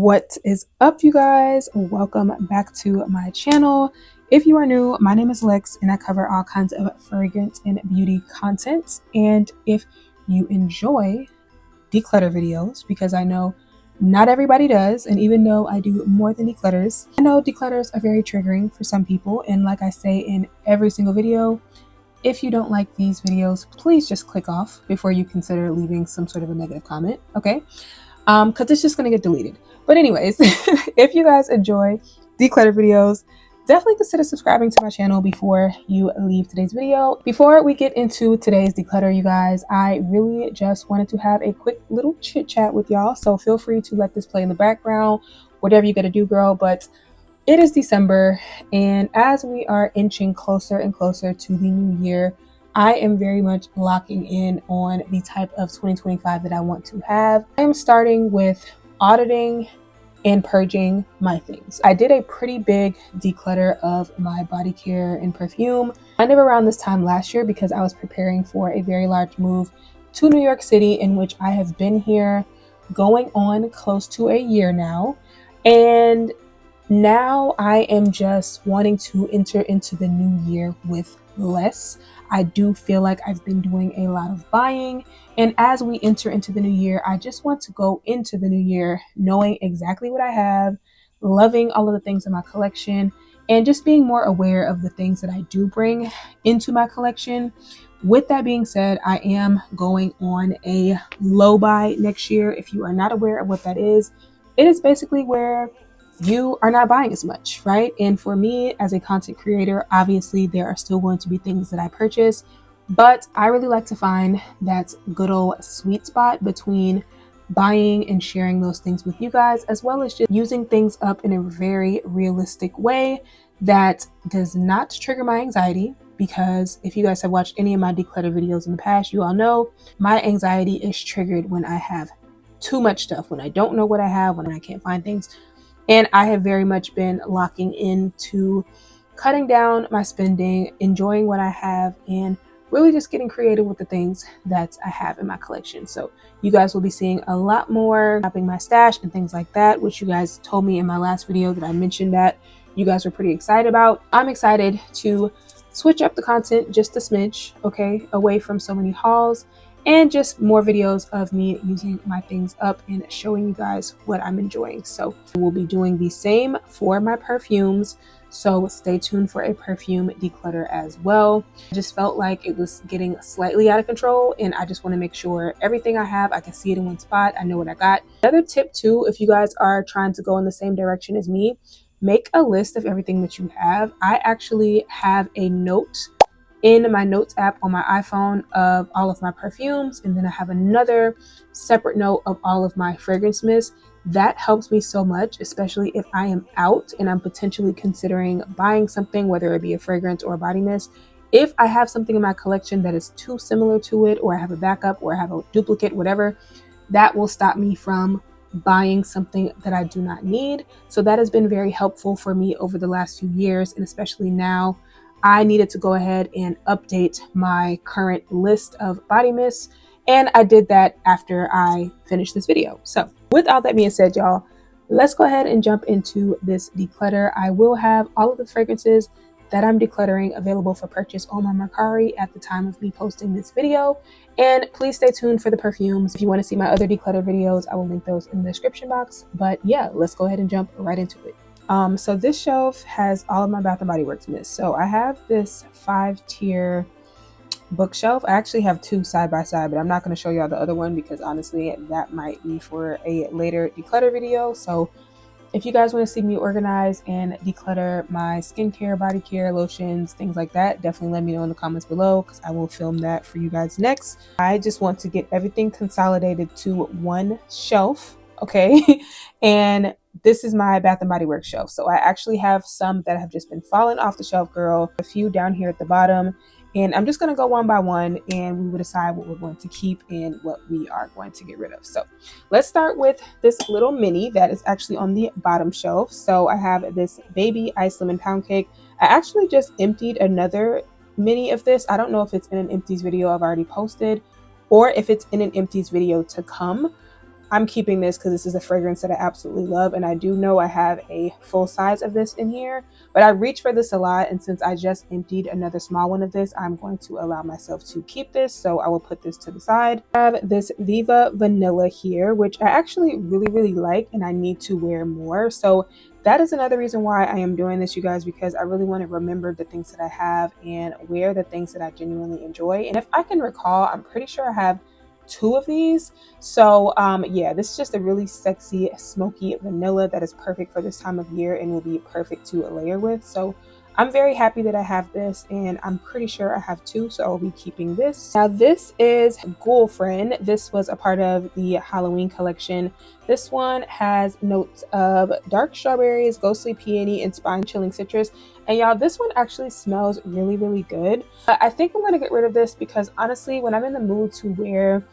What is up, you guys? Welcome back to my channel. If you are new, my name is Lex and I cover all kinds of fragrance and beauty content. And if you enjoy declutter videos, because I know not everybody does, and even though I do more than declutters, I know declutters are very triggering for some people. And like I say in every single video, if you don't like these videos, please just click off before you consider leaving some sort of a negative comment, okay? Because it's just going to get deleted. But anyways, if you guys enjoy declutter videos, definitely consider subscribing to my channel before you leave today's video. Before we get into today's declutter, you guys, I really just wanted to have a quick little chit chat with y'all. So feel free to let this play in the background, whatever you got to do, girl. But it is December, and as we are inching closer and closer to the new year, I am very much locking in on the type of 2025 that I want to have. I am starting with auditing and purging my things. I did a pretty big declutter of my body care and perfume kind of around this time last year because I was preparing for a very large move to New York City, in which I have been here going on close to a year now. And now I am just wanting to enter into the new year with less. I do feel like I've been doing a lot of buying, and as we enter into the new year, I just want to go into the new year knowing exactly what I have, loving all of the things in my collection, and just being more aware of the things that I do bring into my collection. With that being said, I am going on a low buy next year. If you are not aware of what that is, it is basically where you are not buying as much, right? And for me as a content creator, obviously there are still going to be things that I purchase, but I really like to find that good old sweet spot between buying and sharing those things with you guys, as well as just using things up in a very realistic way that does not trigger my anxiety. Because if you guys have watched any of my declutter videos in the past, you all know my anxiety is triggered when I have too much stuff, when I don't know what I have, when I can't find things. And I have very much been locking into cutting down my spending, enjoying what I have, and really just getting creative with the things that I have in my collection. So you guys will be seeing a lot more shopping my stash and things like that, which you guys told me in my last video that I mentioned that you guys were pretty excited about. I'm excited to switch up the content just a smidge, okay, away from so many hauls, and just more videos of me using my things up and showing you guys what I'm enjoying. So we'll be doing the same for my perfumes, so stay tuned for a perfume declutter as well. I just felt like it was getting slightly out of control, and I just want to make sure everything I have, I can see it in one spot. I know what I got. Another tip too, if you guys are trying to go in the same direction as me, make a list of everything that you have. I actually have a note in my notes app on my iPhone of all of my perfumes, and then I have another separate note of all of my fragrance mists. That helps me so much, especially if I am out and I'm potentially considering buying something, whether it be a fragrance or a body mist. If I have something in my collection that is too similar to it, or I have a backup, or I have a duplicate, whatever, that will stop me from buying something that I do not need. So that has been very helpful for me over the last few years, and especially now. I needed to go ahead and update my current list of body mists, and I did that after I finished this video. So with all that being said, y'all, let's go ahead and jump into this declutter. I will have all of the fragrances that I'm decluttering available for purchase on my Mercari at the time of me posting this video. And please stay tuned for the perfumes. If you want to see my other declutter videos, I will link those in the description box. But yeah, let's go ahead and jump right into it. So this shelf has all of my Bath & Body Works mists. So I have this 5-tier bookshelf. I actually have two side by side, but I'm not going to show y'all the other one because honestly, that might be for a later declutter video. So if you guys want to see me organize and declutter my skincare, body care, lotions, things like that, definitely let me know in the comments below because I will film that for you guys next. I just want to get everything consolidated to one shelf, okay? And this is my Bath & Body Works shelf. So I actually have some that have just been falling off the shelf, girl. A few down here at the bottom. And I'm just going to go one by one, and we will decide what we're going to keep and what we are going to get rid of. So let's start with this little mini that is actually on the bottom shelf. So I have this Baby Ice Lemon Pound Cake. I actually just emptied another mini of this. I don't know if it's in an empties video I've already posted or if it's in an empties video to come. I'm keeping this because this is a fragrance that I absolutely love, and I do know I have a full size of this in here, but I reach for this a lot, and since I just emptied another small one of this, I'm going to allow myself to keep this, so I will put this to the side. I have this Viva Vanilla here, which I actually really like, and I need to wear more, so that is another reason why I am doing this, you guys, because I really want to remember the things that I have and wear the things that I genuinely enjoy. And if I can recall, I'm pretty sure I have 2 of these. So yeah, this is just a really sexy smoky vanilla that is perfect for this time of year and will be perfect to layer with. So I'm very happy that I have this, and I'm pretty sure I have 2, so I'll be keeping this. Now this is Girlfriend. This was a part of the Halloween collection. This one has notes of dark strawberries, ghostly peony, and spine chilling citrus. And y'all, this one actually smells really good. I think I'm gonna get rid of this because honestly, when I'm in the mood to wear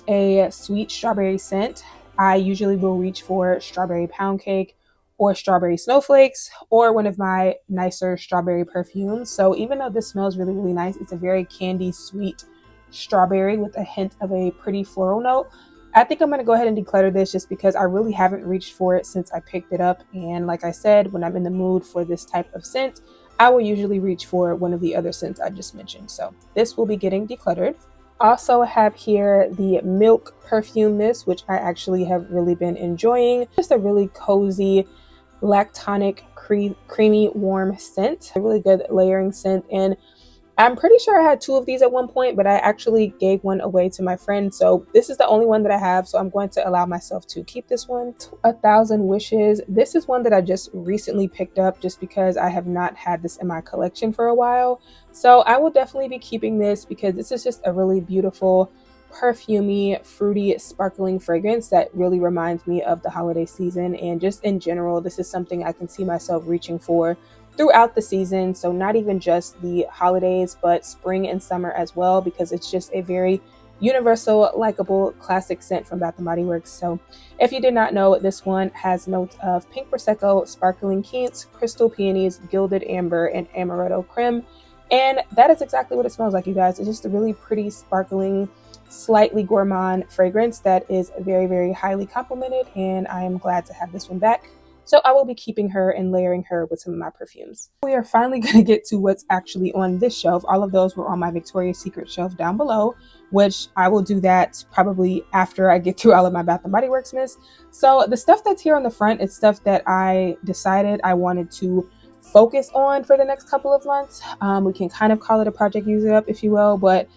a sweet strawberry scent, I usually will reach for strawberry pound cake or strawberry snowflakes or one of my nicer strawberry perfumes. So even though this smells really nice, it's a very candy sweet strawberry with a hint of a pretty floral note. I think I'm going to go ahead and declutter this just because I really haven't reached for it since I picked it up. And like I said, when I'm in the mood for this type of scent, I will usually reach for one of the other scents I just mentioned. So this will be getting decluttered. Also have here the Milk Perfume Mist, which I actually have really been enjoying. Just a really cozy, lactonic, creamy, warm scent. A really good layering scent, and I'm pretty sure I had 2 of these at one point, but I actually gave one away to my friend. So this is the only one that I have. So I'm going to allow myself to keep this one. 1,000 Wishes. This is one that I just recently picked up just because I have not had this in my collection for a while. So I will definitely be keeping this because this is just a really beautiful, perfumey, fruity, sparkling fragrance that really reminds me of the holiday season. And just in general, this is something I can see myself reaching for throughout the season. So not even just the holidays, but spring and summer as well, because it's just a very universal, likable, classic scent from Bath & Body Works. So if you did not know, this one has notes of pink prosecco, sparkling quince, crystal peonies, gilded amber, and amaretto creme. And that is exactly what it smells like, you guys. It's just a really pretty, sparkling, slightly gourmand fragrance that is very highly complimented, and I am glad to have this one back. So I will be keeping her and layering her with some of my perfumes. We are finally going to get to what's actually on this shelf. All of those were on my Victoria's Secret shelf down below, which I will do that probably after I get through all of my Bath & Body Works mists. So the stuff that's here on the front is stuff that I decided I wanted to focus on for the next couple of months. We can kind of call it a project use it up, if you will, but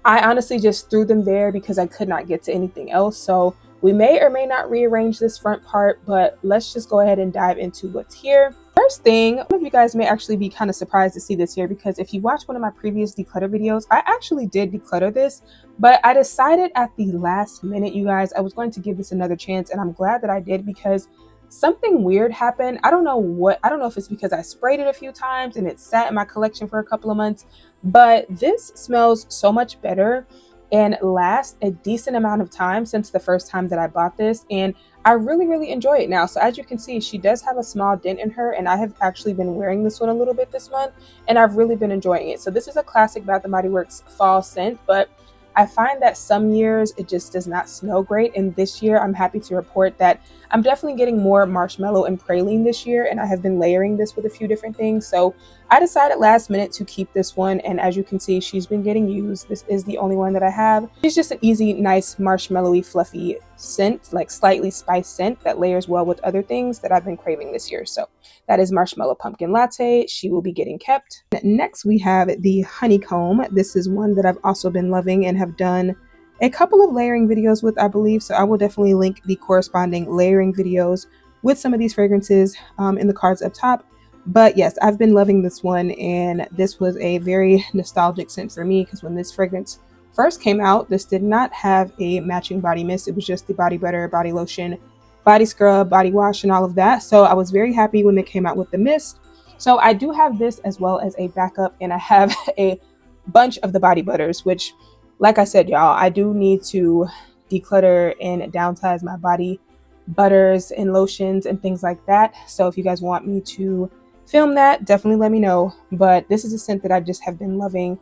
I honestly just threw them there because I could not get to anything else. So we may or may not rearrange this front part, but let's just go ahead and dive into what's here. First thing, some of you guys may actually be kind of surprised to see this here because if you watch one of my previous declutter videos, I actually did declutter this, but I decided at the last minute, you guys, I was going to give this another chance, and I'm glad that I did because something weird happened. I don't know if it's because I sprayed it a few times and it sat in my collection for a couple of months, but this smells so much better and lasts a decent amount of time since the first time that I bought this, and I really enjoy it now. So as you can see, she does have a small dent in her, and I have actually been wearing this one a little bit this month, and I've really been enjoying it. So this is a classic Bath & Body Works fall scent, but I find that some years it just does not smell great, and this year I'm happy to report that I'm definitely getting more marshmallow and praline this year, and I have been layering this with a few different things. So I decided last minute to keep this one, and as you can see, she's been getting used. This is the only one that I have. It's just an easy, nice, marshmallowy, fluffy scent, like slightly spiced scent that layers well with other things that I've been craving this year. So that is Marshmallow Pumpkin Latte. She will be getting kept. Next, we have the Honeycomb. This is one that I've also been loving and have done a couple of layering videos with, I believe. So I will definitely link the corresponding layering videos with some of these fragrances in the cards up top. But yes, I've been loving this one, and this was a very nostalgic scent for me because when this fragrance first came out, this did not have a matching body mist. It was just the body butter, body lotion, body scrub, body wash, and all of that. So I was very happy when they came out with the mist. So I do have this as well as a backup, and I have a bunch of the body butters, which, like I said, y'all, I do need to declutter and downsize my body butters and lotions and things like that. So if you guys want me to film that, definitely let me know. But this is a scent that I just have been loving,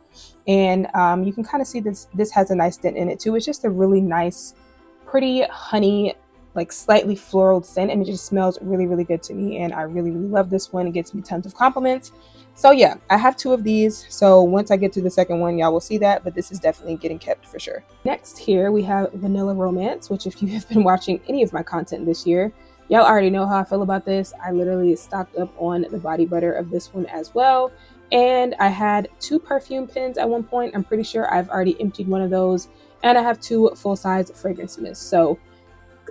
and you can kind of see this has a nice dent in it too. It's just a really nice, pretty honey, like slightly floral scent, and it just smells really, really good to me. And I really, really love this one. It gets me tons of compliments. So yeah, I have 2 of these. So once I get to the second one, y'all will see that, but this is definitely getting kept for sure. Next here we have Vanilla Romance, which if you have been watching any of my content this year, y'all already know how I feel about this. I literally stocked up on the body butter of this one as well. And I had 2 perfume pens at one point. I'm pretty sure I've already emptied one of those. And I have 2 full-size fragrance mists. So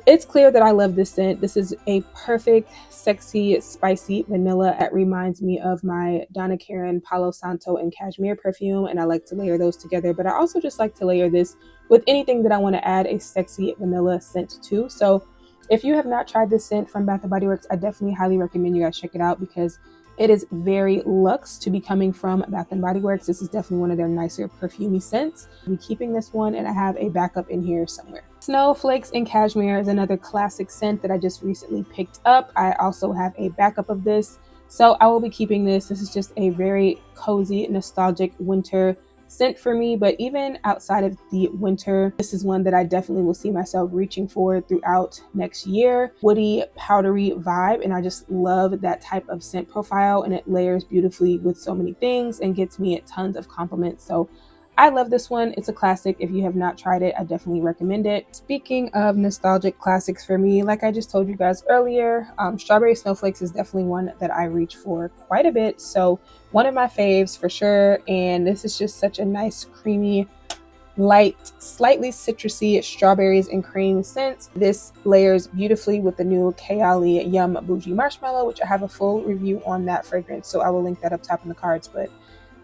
it's clear that I love this scent. This is a perfect, sexy, spicy vanilla. It reminds me of my Donna Karan Palo Santo and Cashmere perfume, and I like to layer those together. But I also just like to layer this with anything that I want to add a sexy vanilla scent to. So if you have not tried this scent from Bath & Body Works, I definitely highly recommend you guys check it out because it is very luxe to be coming from Bath & Body Works. This is definitely one of their nicer perfumey scents. I'm keeping this one, and I have a backup in here somewhere. Snowflakes and Cashmere is another classic scent that I just recently picked up. I also have a backup of this, so I will be keeping this. This is just a very cozy, nostalgic winter scent for me, but even outside of the winter, this is one that I definitely will see myself reaching for throughout next year. Woody, powdery vibe, and I just love that type of scent profile, and it layers beautifully with so many things and gets me tons of compliments. So I love this one. It's a classic. If you have not tried it, I definitely recommend it. Speaking of nostalgic classics for me, like I just told you guys earlier, Strawberry Snowflakes is definitely one that I reach for quite a bit. So one of my faves for sure. And this is just such a nice, creamy, light, slightly citrusy strawberries and cream scent. This layers beautifully with the new Kayali Yum Bougie Marshmallow, which I have a full review on that fragrance. So I will link that up top in the cards. But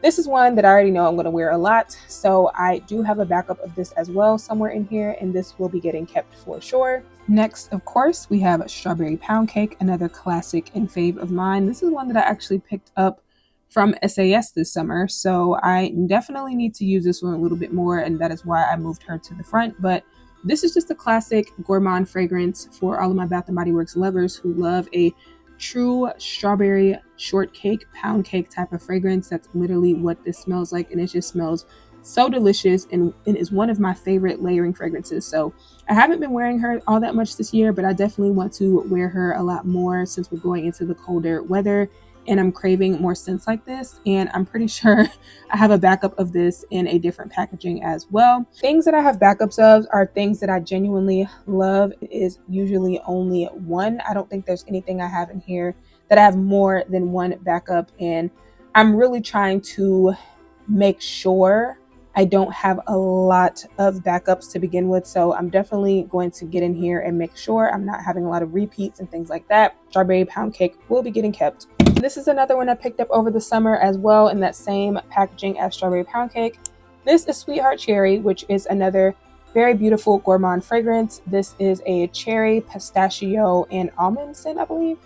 this is one that I already know I'm going to wear a lot, so I do have a backup of this as well somewhere in here, and this will be getting kept for sure. Next, of course, we have Strawberry Pound Cake, another classic and fave of mine. This is one that I actually picked up from SAS this summer, so I definitely need to use this one a little bit more, and that is why I moved her to the front. But this is just a classic gourmand fragrance for all of my Bath & Body Works lovers who love a true strawberry shortcake pound cake type of fragrance. That's literally what this smells like, and it just smells so delicious, and it is one of my favorite layering fragrances. So I haven't been wearing her all that much this year, but I definitely want to wear her a lot more since we're going into the colder weather and I'm craving more scents like this. And I'm pretty sure I have a backup of this in a different packaging as well. Things that I have backups of are things that I genuinely love. It is usually only one. I don't think there's anything I have in here that I have more than one backup, and I'm really trying to make sure I don't have a lot of backups to begin with. So I'm definitely going to get in here and make sure I'm not having a lot of repeats and things like that. Strawberry Pound Cake will be getting kept. This is another one I picked up over the summer as well in that same packaging as Strawberry Pound Cake. This is Sweetheart Cherry, which is another very beautiful gourmand fragrance. This is a cherry, pistachio, and almond scent, I believe.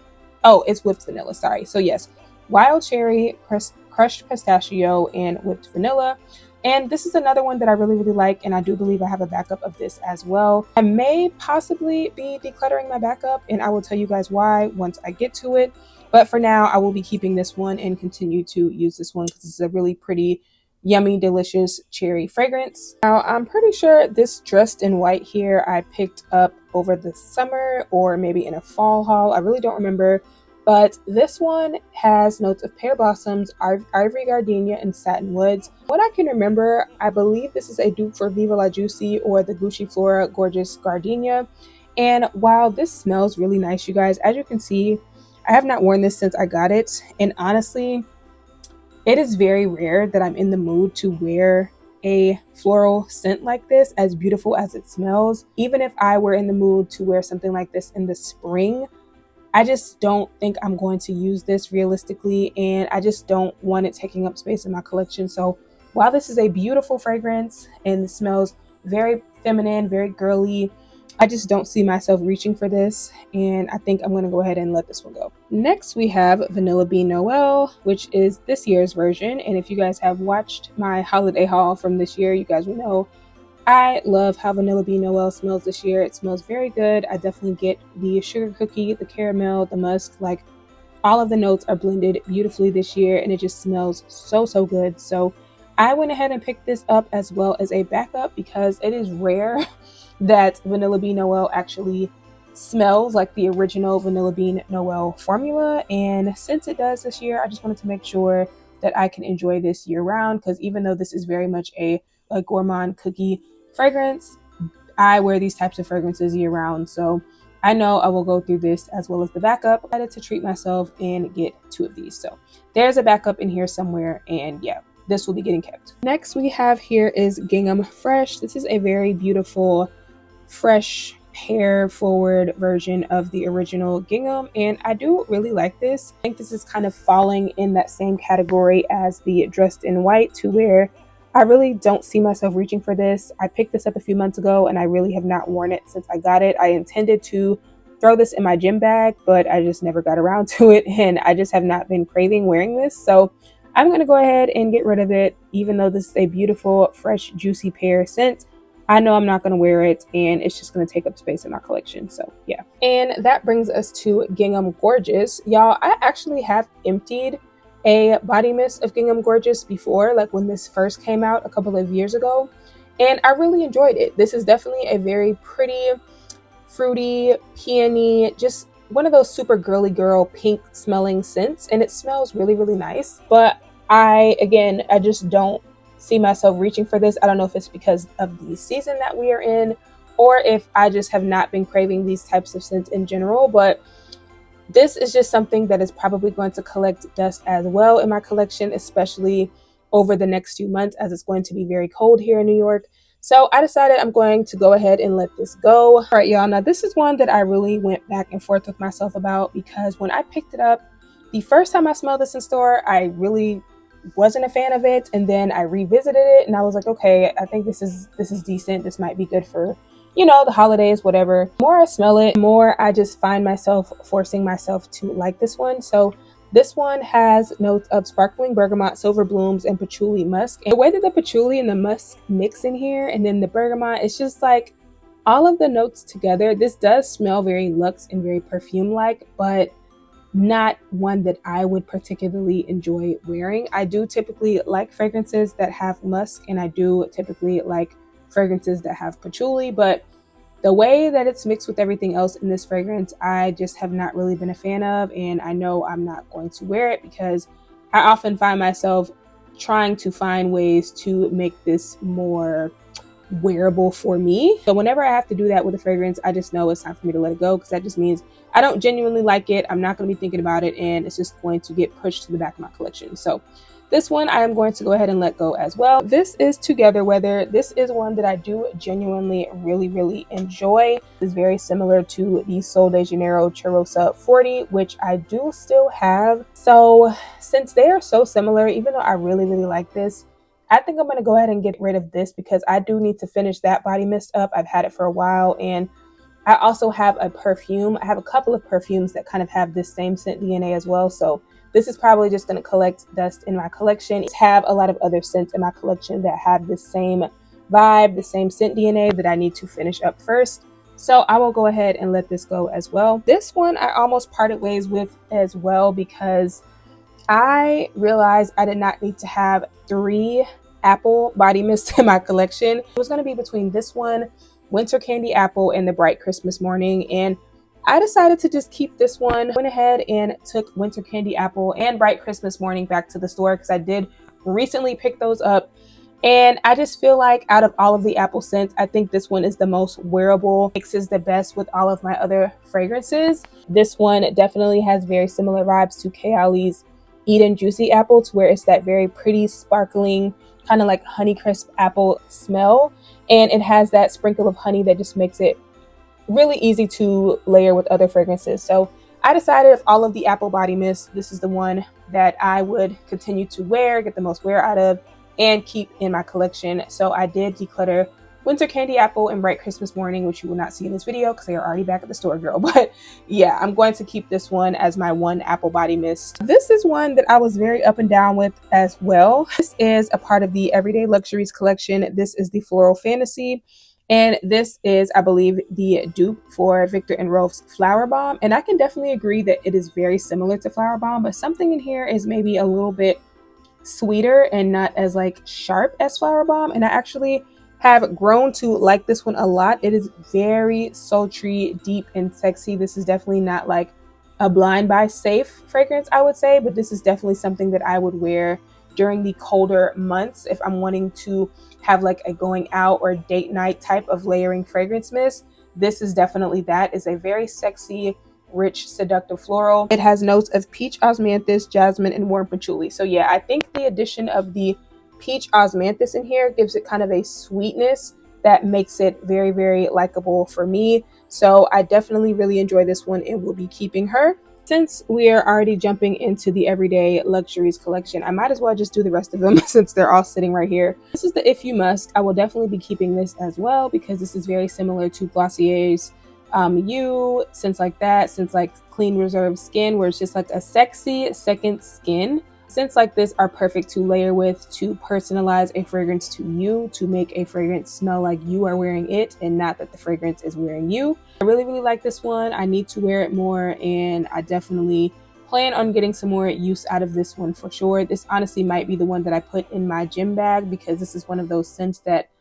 Oh, it's whipped vanilla, sorry. So yes, wild cherry, crushed pistachio, and whipped vanilla. And this is another one that I really, really like, and I do believe I have a backup of this as well. I may possibly be decluttering my backup, and I will tell you guys why once I get to it. But for now, I will be keeping this one and continue to use this one because it's a really pretty, yummy, delicious cherry fragrance. Now, I'm pretty sure this Dressed in White here I picked up over the summer or maybe in a fall haul. I really don't remember. But this one has notes of pear blossoms, ivory gardenia, and satin woods. What I can remember, I believe this is a dupe for Viva La Juicy or the Gucci Flora Gorgeous Gardenia. And while this smells really nice, you guys, as you can see, I have not worn this since I got it. And honestly, it is very rare that I'm in the mood to wear a floral scent like this, as beautiful as it smells. Even if I were in the mood to wear something like this in the spring, I just don't think I'm going to use this realistically, and I just don't want it taking up space in my collection. So while this is a beautiful fragrance and it smells very feminine, very girly, I just don't see myself reaching for this, and I think I'm going to go ahead and let this one go. Next, we have Vanilla Bean Noel, which is this year's version, and if you guys have watched my holiday haul from this year, you guys will know I love how Vanilla Bean Noel smells this year. It smells very good. I definitely get the sugar cookie, the caramel, the musk, like all of the notes are blended beautifully this year, and it just smells so, so good. So I went ahead and picked this up as well as a backup because it is rare that Vanilla Bean Noel actually smells like the original Vanilla Bean Noel formula. And since it does this year, I just wanted to make sure that I can enjoy this year round, because even though this is very much a gourmand cookie fragrance, I wear these types of fragrances year round. So I know I will go through this as well as the backup. I decided to treat myself and get 2 of these. So there's a backup in here somewhere, and yeah, this will be getting kept. Next we have here is Gingham Fresh. This is a very beautiful, fresh, hair forward version of the original gingham, and I do really like this. I think this is kind of falling in that same category as the Dressed in White, to where I really don't see myself reaching for this. I picked this up a few months ago and I really have not worn it since I got it. I intended to throw this in my gym bag, but I just never got around to it, and I just have not been craving wearing this. So I'm going to go ahead and get rid of it. Even though this is a beautiful, fresh, juicy pear scent, I know I'm not going to wear it, and it's just going to take up space in my collection. So yeah. And that brings us to Gingham Gorgeous. Y'all, I actually have emptied a body mist of Gingham Gorgeous before, like when this first came out a couple of years ago, and I really enjoyed it. This is definitely a very pretty, fruity, peony, just one of those super girly girl pink smelling scents, and it smells really, really nice. But I just don't see myself reaching for this. I don't know if it's because of the season that we are in, or if I just have not been craving these types of scents in general, but this is just something that is probably going to collect dust as well in my collection, especially over the next few months, as it's going to be very cold here in New York. So I decided I'm going to go ahead and let this go. All right, y'all. Now this is one that I really went back and forth with myself about, because when I picked it up, the first time I smelled this in store, I really wasn't a fan of it. And then I revisited it and I was like, okay, I think this is decent. This might be good for, you know, the holidays, whatever. The more I smell it, the more I just find myself forcing myself to like this one. So this one has notes of sparkling bergamot, silver blooms, and patchouli musk. And the way that the patchouli and the musk mix in here, and then the bergamot, it's just like all of the notes together. This does smell very luxe and very perfume-like, but not one that I would particularly enjoy wearing. I do typically like fragrances that have musk, and I do typically like fragrances that have patchouli, but the way that it's mixed with everything else in this fragrance, I just have not really been a fan of, and I know I'm not going to wear it because I often find myself trying to find ways to make this more wearable for me. So whenever I have to do that with a fragrance, I just know it's time for me to let it go, because that just means I don't genuinely like it. I'm not going to be thinking about it, and it's just going to get pushed to the back of my collection. So this one I am going to go ahead and let go as well. This is Together Weather. This is one that I do genuinely really enjoy. It's very similar to the Sol de Janeiro Cheirosa 40, which I do still have. So since they are so similar, even though I really like this, I think I'm going to go ahead and get rid of this, because I do need to finish that body mist up. I've had it for a while, and I also have a perfume. I have a couple of perfumes that kind of have this same scent DNA as well. So this is probably just going to collect dust in my collection. I have a lot of other scents in my collection that have the same vibe, the same scent DNA that I need to finish up first. So I will go ahead and let this go as well. This one I almost parted ways with as well, because I realized I did not need to have 3 apple body mists in my collection. It was going to be between this one, Winter Candy Apple, and the Bright Christmas Morning, and I decided to just keep this one. Went ahead and took Winter Candy Apple and Bright Christmas Morning back to the store, because I did recently pick those up, and I just feel like out of all of the apple scents, I think this one is the most wearable, mixes the best with all of my other fragrances. This one definitely has very similar vibes to Kayali's Eden Juicy Apple, to where it's that very pretty, sparkling, kind of like Honeycrisp apple smell, and it has that sprinkle of honey that just makes it really easy to layer with other fragrances. So I decided of all of the apple body mists, this is the one that I would continue to wear, get the most wear out of, and keep in my collection. So I did declutter Winter Candy Apple and Bright Christmas Morning, which you will not see in this video because they are already back at the store, girl. But yeah, I'm going to keep this one as my one apple body mist. This is one that I was very up and down with as well. This is a part of the Everyday Luxuries collection. This is the Floral Fantasy. And this is, I believe, the dupe for Victor and Rolf's Flower Bomb. And I can definitely agree that it is very similar to Flower Bomb, but something in here is maybe a little bit sweeter and not as like sharp as Flower Bomb. And I actually have grown to like this one a lot. It is very sultry, deep, and sexy. This is definitely not like a blind buy safe fragrance, I would say, but this is definitely something that I would wear during the colder months if I'm wanting to have like a going out or date night type of layering fragrance mist. This is definitely that. It's a very sexy, rich, seductive floral. It has notes of peach osmanthus, jasmine, and warm patchouli. So yeah, I think the addition of the peach osmanthus in here gives it kind of a sweetness that makes it very, very likable for me. So I definitely really enjoy this one and will be keeping her. Since we are already jumping into the everyday luxuries collection, I might as well just do the rest of them since they're all sitting right here. This is the If You Must. I will definitely be keeping this as well because this is very similar to Glossier's You, Scents Like That, Scents Like Clean Reserve Skin, where it's just like a sexy second skin. Scents like this are perfect to layer with, to personalize a fragrance to you, to make a fragrance smell like you are wearing it and not that the fragrance is wearing you. I really, really like this one. I need to wear it more, and I definitely plan on getting some more use out of this one for sure. This honestly might be the one that I put in my gym bag because this is one of those scents that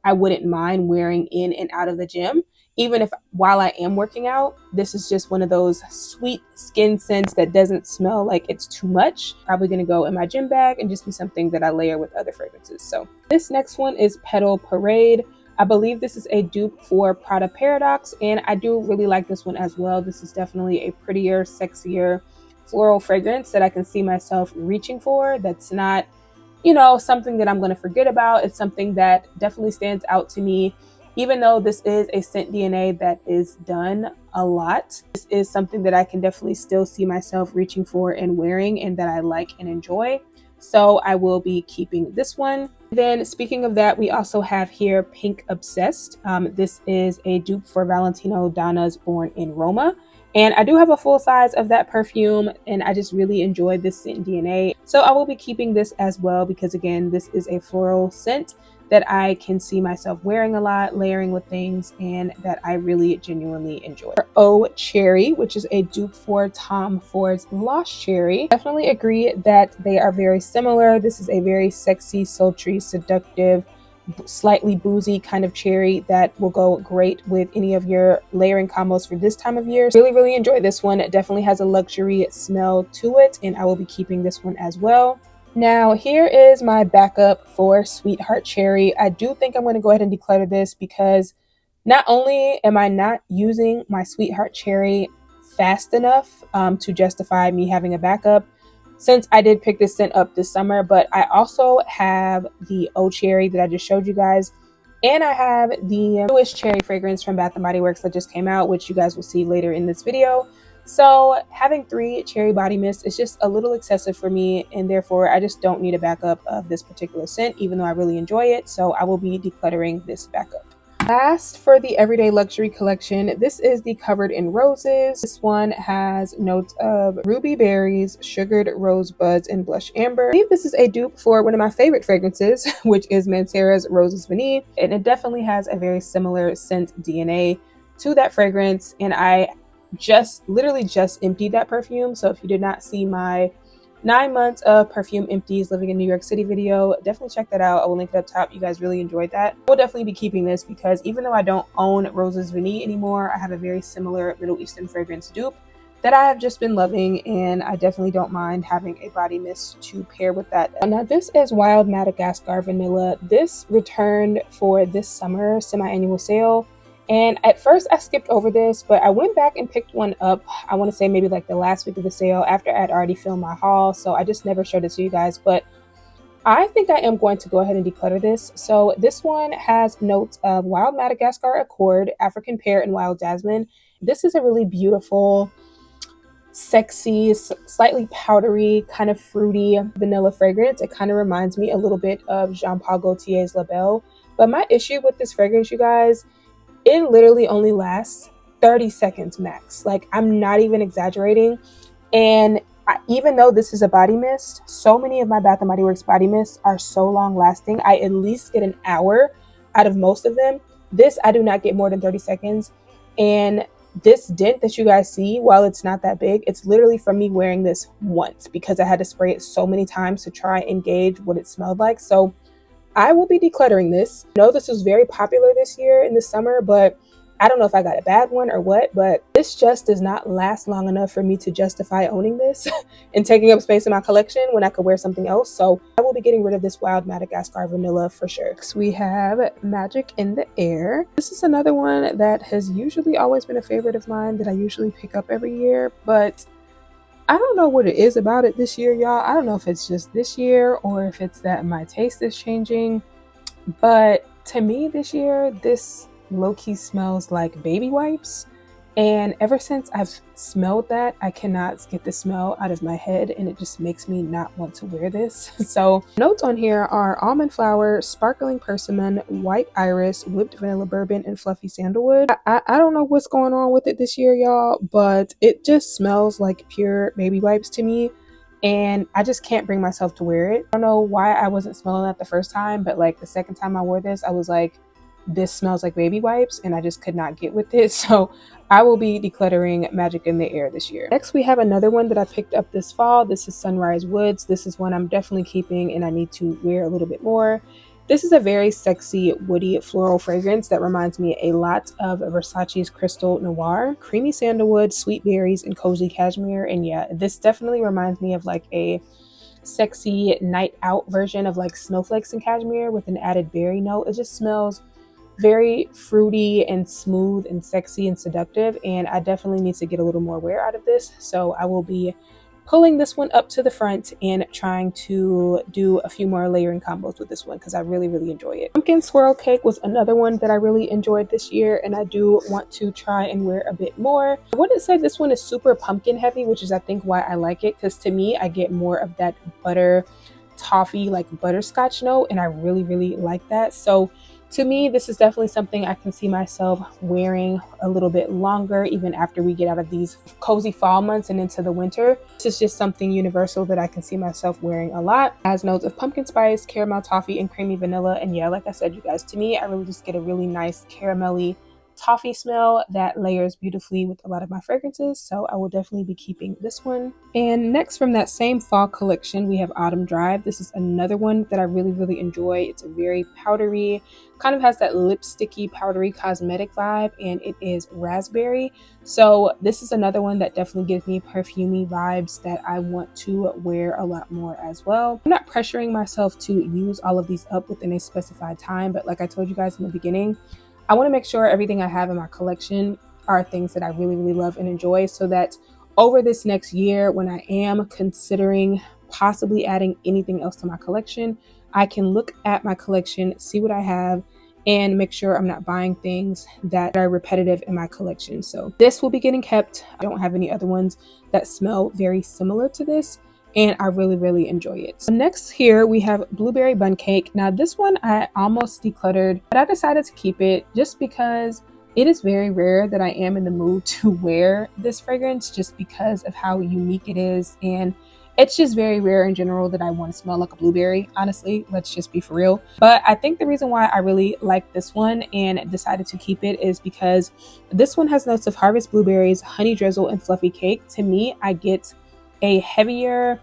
I wouldn't mind wearing in and out of the gym. Even if while I am working out, this is just one of those sweet skin scents that doesn't smell like it's too much. Probably gonna go in my gym bag and just be something that I layer with other fragrances. So this next one is Petal Parade. I believe this is a dupe for Prada Paradox, and I do really like this one as well. This is definitely a prettier, sexier floral fragrance that I can see myself reaching for. That's not, you know, something that I'm going to forget about. It's something that definitely stands out to me. Even though this is a scent DNA that is done a lot, this is something that I can definitely still see myself reaching for and wearing and that I like and enjoy. So I will be keeping this one. Then speaking of that, we also have here Pink Obsessed. This is a dupe for Valentino Donna's Born in Roma. And I do have a full size of that perfume, and I just really enjoyed this scent DNA. So I will be keeping this as well because, again, this is a floral scent that I can see myself wearing a lot, layering with things, and that I really genuinely enjoy. Oh Cherry, which is a dupe for Tom Ford's Lost Cherry. Definitely agree that they are very similar. This is a very sexy, sultry, seductive, slightly boozy kind of cherry that will go great with any of your layering combos for this time of year. Really, really enjoy this one. It definitely has a luxury smell to it, and I will be keeping this one as well. Now, here is my backup for Sweetheart Cherry. I do think I'm going to go ahead and declutter this because not only am I not using my Sweetheart Cherry fast enough to justify me having a backup, since I did pick this scent up this summer, but I also have the Oh Cherry that I just showed you guys, and I have the newest cherry fragrance from Bath & Body Works that just came out, which you guys will see later in this video. So having 3 cherry body mists is just a little excessive for me, and therefore I just don't need a backup of this particular scent, even though I really enjoy it. So I will be decluttering this backup. Last for the everyday luxury collection, this is the Covered in Roses. This one has notes of ruby berries, sugared rose buds, and blush amber. I believe this is a dupe for one of my favorite fragrances, which is Mancera's Roses Vanille, and it definitely has a very similar scent DNA to that fragrance. And I literally just emptied that perfume, so if you did not see my 9 months of perfume empties living in New York City video, definitely check that out. I will link it up top. You guys really enjoyed that. I will definitely be keeping this because even though I don't own Roses Vanille anymore, I have a very similar Middle Eastern fragrance dupe that I have just been loving, and I definitely don't mind having a body mist to pair with that. Now this is Wild Madagascar Vanilla. This returned for this summer semi-annual sale. And at first I skipped over this, but I went back and picked one up, I want to say maybe like the last week of the sale after I'd already filmed my haul. So I just never showed it to you guys, but I think I am going to go ahead and declutter this. So this one has notes of Wild Madagascar Accord, African Pear, and Wild Jasmine. This is a really beautiful, sexy, slightly powdery, kind of fruity vanilla fragrance. It kind of reminds me a little bit of Jean Paul Gaultier's La Belle. But my issue with this fragrance, you guys, it literally only lasts 30 seconds max. Like, I'm not even exaggerating. And even though this is a body mist, so many of my Bath & Body Works body mists are so long lasting. I at least get an hour out of most of them. This, I do not get more than 30 seconds. And this dent that you guys see, while it's not that big, it's literally from me wearing this once because I had to spray it so many times to try and gauge what it smelled like. So I will be decluttering this. I know this was very popular this year in the summer, but I don't know if I got a bad one or what, but this just does not last long enough for me to justify owning this and taking up space in my collection when I could wear something else. So I will be getting rid of this Wild Madagascar Vanilla for sure. Next, we have Magic in the Air. This is another one that has usually always been a favorite of mine that I usually pick up every year, but I don't know what it is about it this year, y'all. I don't know if it's just this year or if it's that my taste is changing. But to me this year, this low-key smells like baby wipes. And ever since I've smelled that, I cannot get the smell out of my head, and it just makes me not want to wear this. So notes on here are almond flower, sparkling persimmon, white iris, whipped vanilla bourbon, and fluffy sandalwood. I don't know what's going on with it this year, y'all, but it just smells like pure baby wipes to me. And I just can't bring myself to wear it. I don't know why I wasn't smelling that the first time, but like the second time I wore this, I was like, this smells like baby wipes, and I just could not get with it. So I will be decluttering Magic in the Air this year. Next, we have another one that I picked up this fall. This is Sunrise Woods. This is one I'm definitely keeping and I need to wear a little bit more. This is a very sexy woody floral fragrance that reminds me a lot of Versace's Crystal Noir. Creamy sandalwood, sweet berries, and cozy cashmere. And yeah, this definitely reminds me of like a sexy night out version of like snowflakes and cashmere with an added berry note. It just smells very fruity and smooth and sexy and seductive, and I definitely need to get a little more wear out of this. So I will be pulling this one up to the front and trying to do a few more layering combos with this one because I really enjoy it. Pumpkin swirl cake was another one that I really enjoyed this year, and I do want to try and wear a bit more. I wouldn't say this one is super pumpkin heavy, which is I think why I like it, because to me I get more of that butter toffee like butterscotch note, and I really like that. So to me, this is definitely something I can see myself wearing a little bit longer, even after we get out of these cozy fall months and into the winter. This is just something universal that I can see myself wearing a lot. It has notes of pumpkin spice, caramel toffee, and creamy vanilla. And yeah, like I said, you guys, to me, I really just get a really nice caramelly toffee smell that layers beautifully with a lot of my fragrances, so I will definitely be keeping this one. And next, from that same fall collection, we have Autumn Drive. This is another one that I really enjoy. It's a very powdery, kind of has that lipsticky powdery cosmetic vibe, and it is raspberry. So this is another one that definitely gives me perfumey vibes that I want to wear a lot more as well. I'm not pressuring myself to use all of these up within a specified time, but like I told you guys in the beginning, I want to make sure everything I have in my collection are things that I really love and enjoy, so that over this next year, when I am considering possibly adding anything else to my collection, I can look at my collection, see what I have, and make sure I'm not buying things that are repetitive in my collection. So this will be getting kept. I don't have any other ones that smell very similar to this, and I really enjoy it. So next here we have Blueberry Bun Cake. Now this one I almost decluttered, but I decided to keep it just because it is very rare that I am in the mood to wear this fragrance, just because of how unique it is, and it's just very rare in general that I want to smell like a blueberry, honestly. Let's just be for real. But I think the reason why I really like this one and decided to keep it is because this one has notes of harvest blueberries, honey drizzle, and fluffy cake. To me, I get a heavier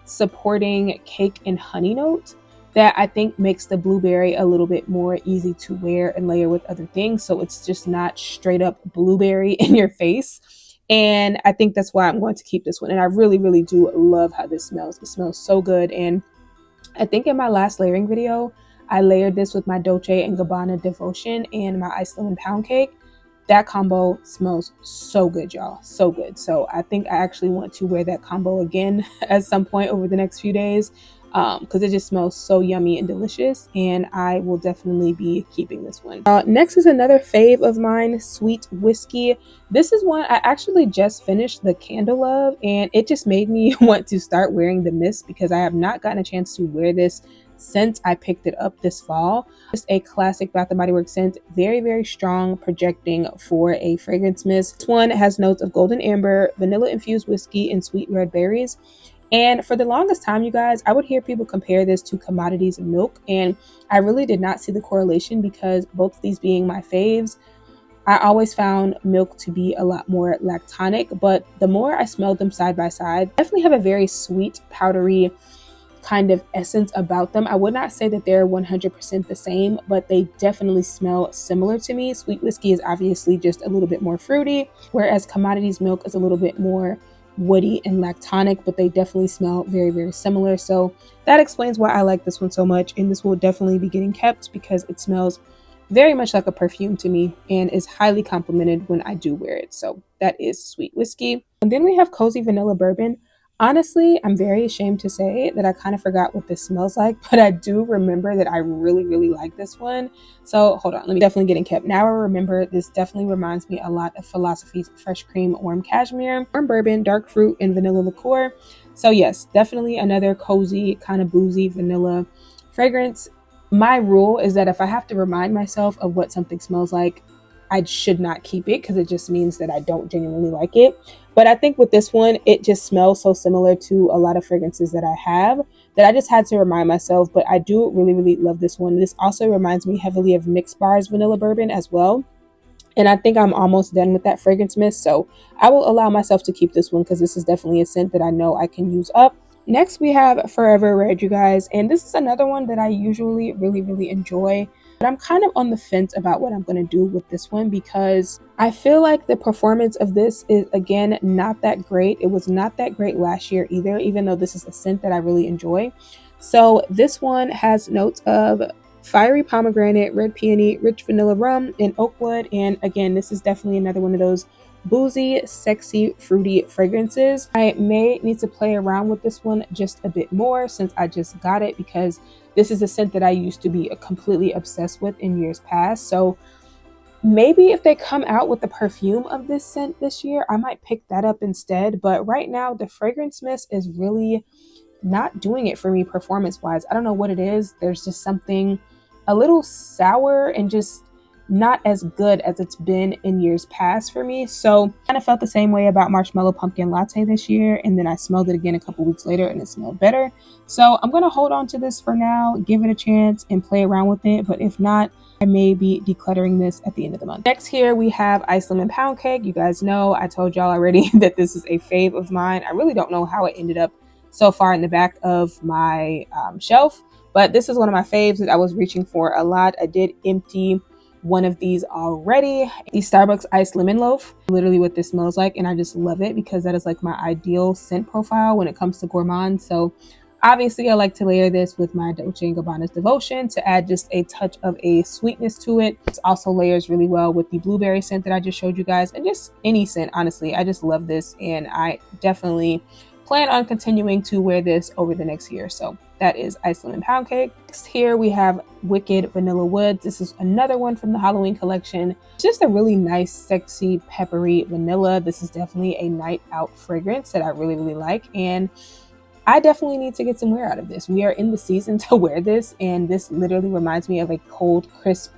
supporting cake and honey note that I think makes the blueberry a little bit more easy to wear and layer with other things. So it's just not straight up blueberry in your face. And I think that's why I'm going to keep this one. And I really do love how this smells. It smells so good. And I think in my last layering video, I layered this with my Dolce & Gabbana Devotion and my Ice Lemon Pound Cake. That combo smells so good, y'all. So good. So I think I actually want to wear that combo again at some point over the next few days, because it just smells so yummy and delicious, and I will definitely be keeping this one. Next is another fave of mine, Sweet Whiskey. This is one I actually just finished the candle of, and it just made me want to start wearing the mist because I have not gotten a chance to wear this since I picked it up this fall. Just a classic Bath & Body Works scent, very strong, projecting for a fragrance mist. This one has notes of golden amber, vanilla infused whiskey, and sweet red berries. And for the longest time, you guys, I would hear people compare this to Commodities milk, and I really did not see the correlation because both of these being my faves, I always found milk to be a lot more lactonic, but the more I smelled them side by side, definitely have a very sweet, powdery, kind of essence about them. I would not say that they're 100% the same, but they definitely smell similar to me. Sweet Whiskey is obviously just a little bit more fruity, whereas Commodities Milk is a little bit more woody and lactonic, but they definitely smell very, very similar. So that explains why I like this one so much, and this will definitely be getting kept because it smells very much like a perfume to me and is highly complimented when I do wear it. So that is Sweet Whiskey. And then we have Cozy Vanilla Bourbon. Honestly, I'm very ashamed to say that I kind of forgot what this smells like, but I do remember that I really, really like this one. So hold on, let me definitely get in kept. Now I remember this definitely reminds me a lot of Philosophy's Fresh Cream Warm Cashmere, warm bourbon, dark fruit, and vanilla liqueur. So yes, definitely another cozy, kind of boozy vanilla fragrance. My rule is that if I have to remind myself of what something smells like, I should not keep it because it just means that I don't genuinely like it. But I think with this one, it just smells so similar to a lot of fragrances that I have that I just had to remind myself. But I do really, really love this one. This also reminds me heavily of Mixed Bar's Vanilla Bourbon as well. And I think I'm almost done with that fragrance mist. So I will allow myself to keep this one because this is definitely a scent that I know I can use up. Next, we have Forever Red, you guys. And this is another one that I usually really, really enjoy. But I'm kind of on the fence about what I'm going to do with this one because I feel like the performance of this is, again, not that great. It was not that great last year either, even though this is a scent that I really enjoy. So this one has notes of fiery pomegranate, red peony, rich vanilla rum, and oak wood. And again, this is definitely another one of those boozy, sexy, fruity fragrances. I may need to play around with this one just a bit more since I just got it because this is a scent that I used to be completely obsessed with in years past. So maybe if they come out with the perfume of this scent this year, I might pick that up instead. But right now, the fragrance mist is really not doing it for me performance wise. I don't know what it is. There's just something a little sour and just not as good as it's been in years past for me. So I kind of felt the same way about Marshmallow Pumpkin Latte this year, and then I smelled it again a couple weeks later and it smelled better. So I'm going to hold on to this for now, give it a chance and play around with it, but if not, I may be decluttering this at the end of the month. Next here we have Ice Lemon Pound Cake. You guys know I told y'all already that this is a fave of mine. I really don't know how it ended up so far in the back of my shelf, but this is one of my faves that I was reaching for a lot. I did empty one of these already, the Starbucks Iced Lemon Loaf, literally what this smells like, and I just love it because that is like my ideal scent profile when it comes to gourmand. So obviously I like to layer this with my Dolce & Gabbana's Devotion to add just a touch of a sweetness to it. It also layers really well with the blueberry scent that I just showed you guys, and just any scent, honestly. I just love this, and I definitely plan on continuing to wear this over the next year. So that is Ice Lemon Pound Cake. Next here we have Wicked Vanilla Woods. This is another one from the Halloween collection. Just a really nice, sexy, peppery vanilla. This is definitely a night out fragrance that I really, really like. And I definitely need to get some wear out of this. We are in the season to wear this, and this literally reminds me of a cold, crisp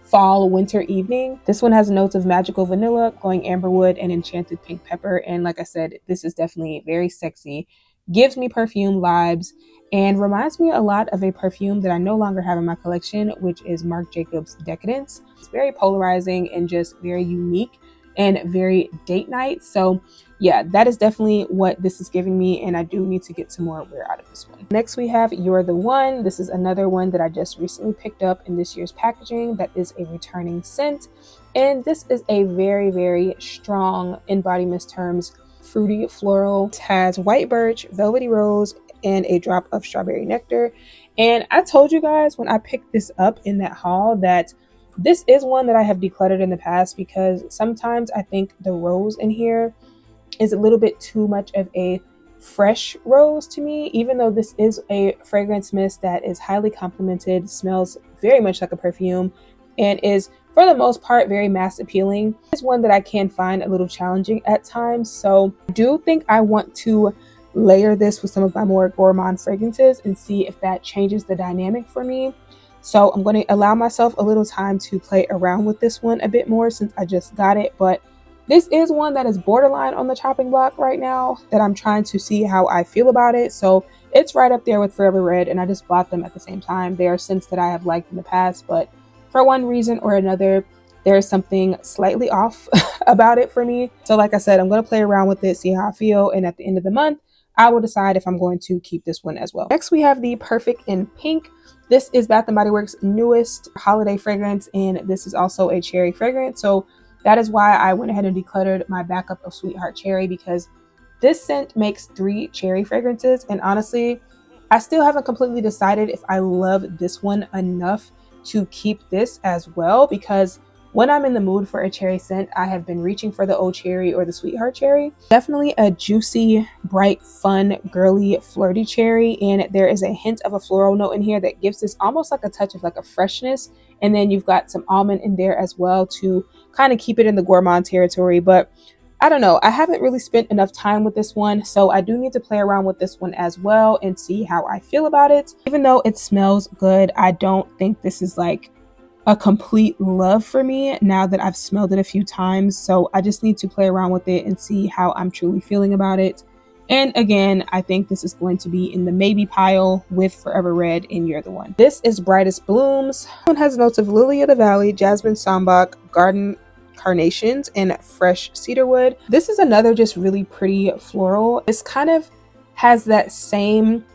fall winter evening. This one has notes of magical vanilla, glowing amberwood, and enchanted pink pepper. And like I said, this is definitely very sexy, gives me perfume vibes, and reminds me a lot of a perfume that I no longer have in my collection, which is Marc Jacobs Decadence. It's very polarizing and just very unique and very date night. So yeah, that is definitely what this is giving me, and I do need to get some more wear out of this one. Next we have You're the One. This is another one that I just recently picked up in this year's packaging that is a returning scent, and this is a very, very strong, in body mist terms, fruity floral. It has white birch, velvety rose, and a drop of strawberry nectar. And I told you guys when I picked this up in that haul that this is one that I have decluttered in the past because sometimes I think the rose in here is a little bit too much of a fresh rose to me, even though this is a fragrance mist that is highly complimented, smells very much like a perfume, and is for the most part very mass appealing. It's one that I can find a little challenging at times. So I do think I want to layer this with some of my more gourmand fragrances and see if that changes the dynamic for me. So I'm going to allow myself a little time to play around with this one a bit more since I just got it, but this is one that is borderline on the chopping block right now that I'm trying to see how I feel about it. So it's right up there with Forever Red, and I just bought them at the same time. They are scents that I have liked in the past, but for one reason or another, there's something slightly off about it for me. So like I said, I'm going to play around with it, see how I feel, and at the end of the month, I will decide if I'm going to keep this one as well. Next, we have the Perfect in Pink. This is Bath & Body Works' newest holiday fragrance, and this is also a cherry fragrance. So that is why I went ahead and decluttered my backup of Sweetheart Cherry, because this scent makes 3 cherry fragrances, and honestly, I still haven't completely decided if I love this one enough to keep this as well, because when I'm in the mood for a cherry scent, I have been reaching for the Old Cherry or the Sweetheart Cherry. Definitely a juicy, bright, fun, girly, flirty cherry, and there is a hint of a floral note in here that gives this almost like a touch of like a freshness, and then you've got some almond in there as well to kind of keep it in the gourmand territory. But I don't know, I haven't really spent enough time with this one, so I do need to play around with this one as well and see how I feel about it. Even though it smells good, I don't think this is like a complete love for me now that I've smelled it a few times. So I just need to play around with it and see how I'm truly feeling about it. And again, I think this is going to be in the maybe pile with Forever Red and You're the One. This is Brightest Blooms. This one has notes of Lily of the Valley, Jasmine Sambac, Garden Carnations, and fresh cedarwood. This is another just really pretty floral. This kind of has that same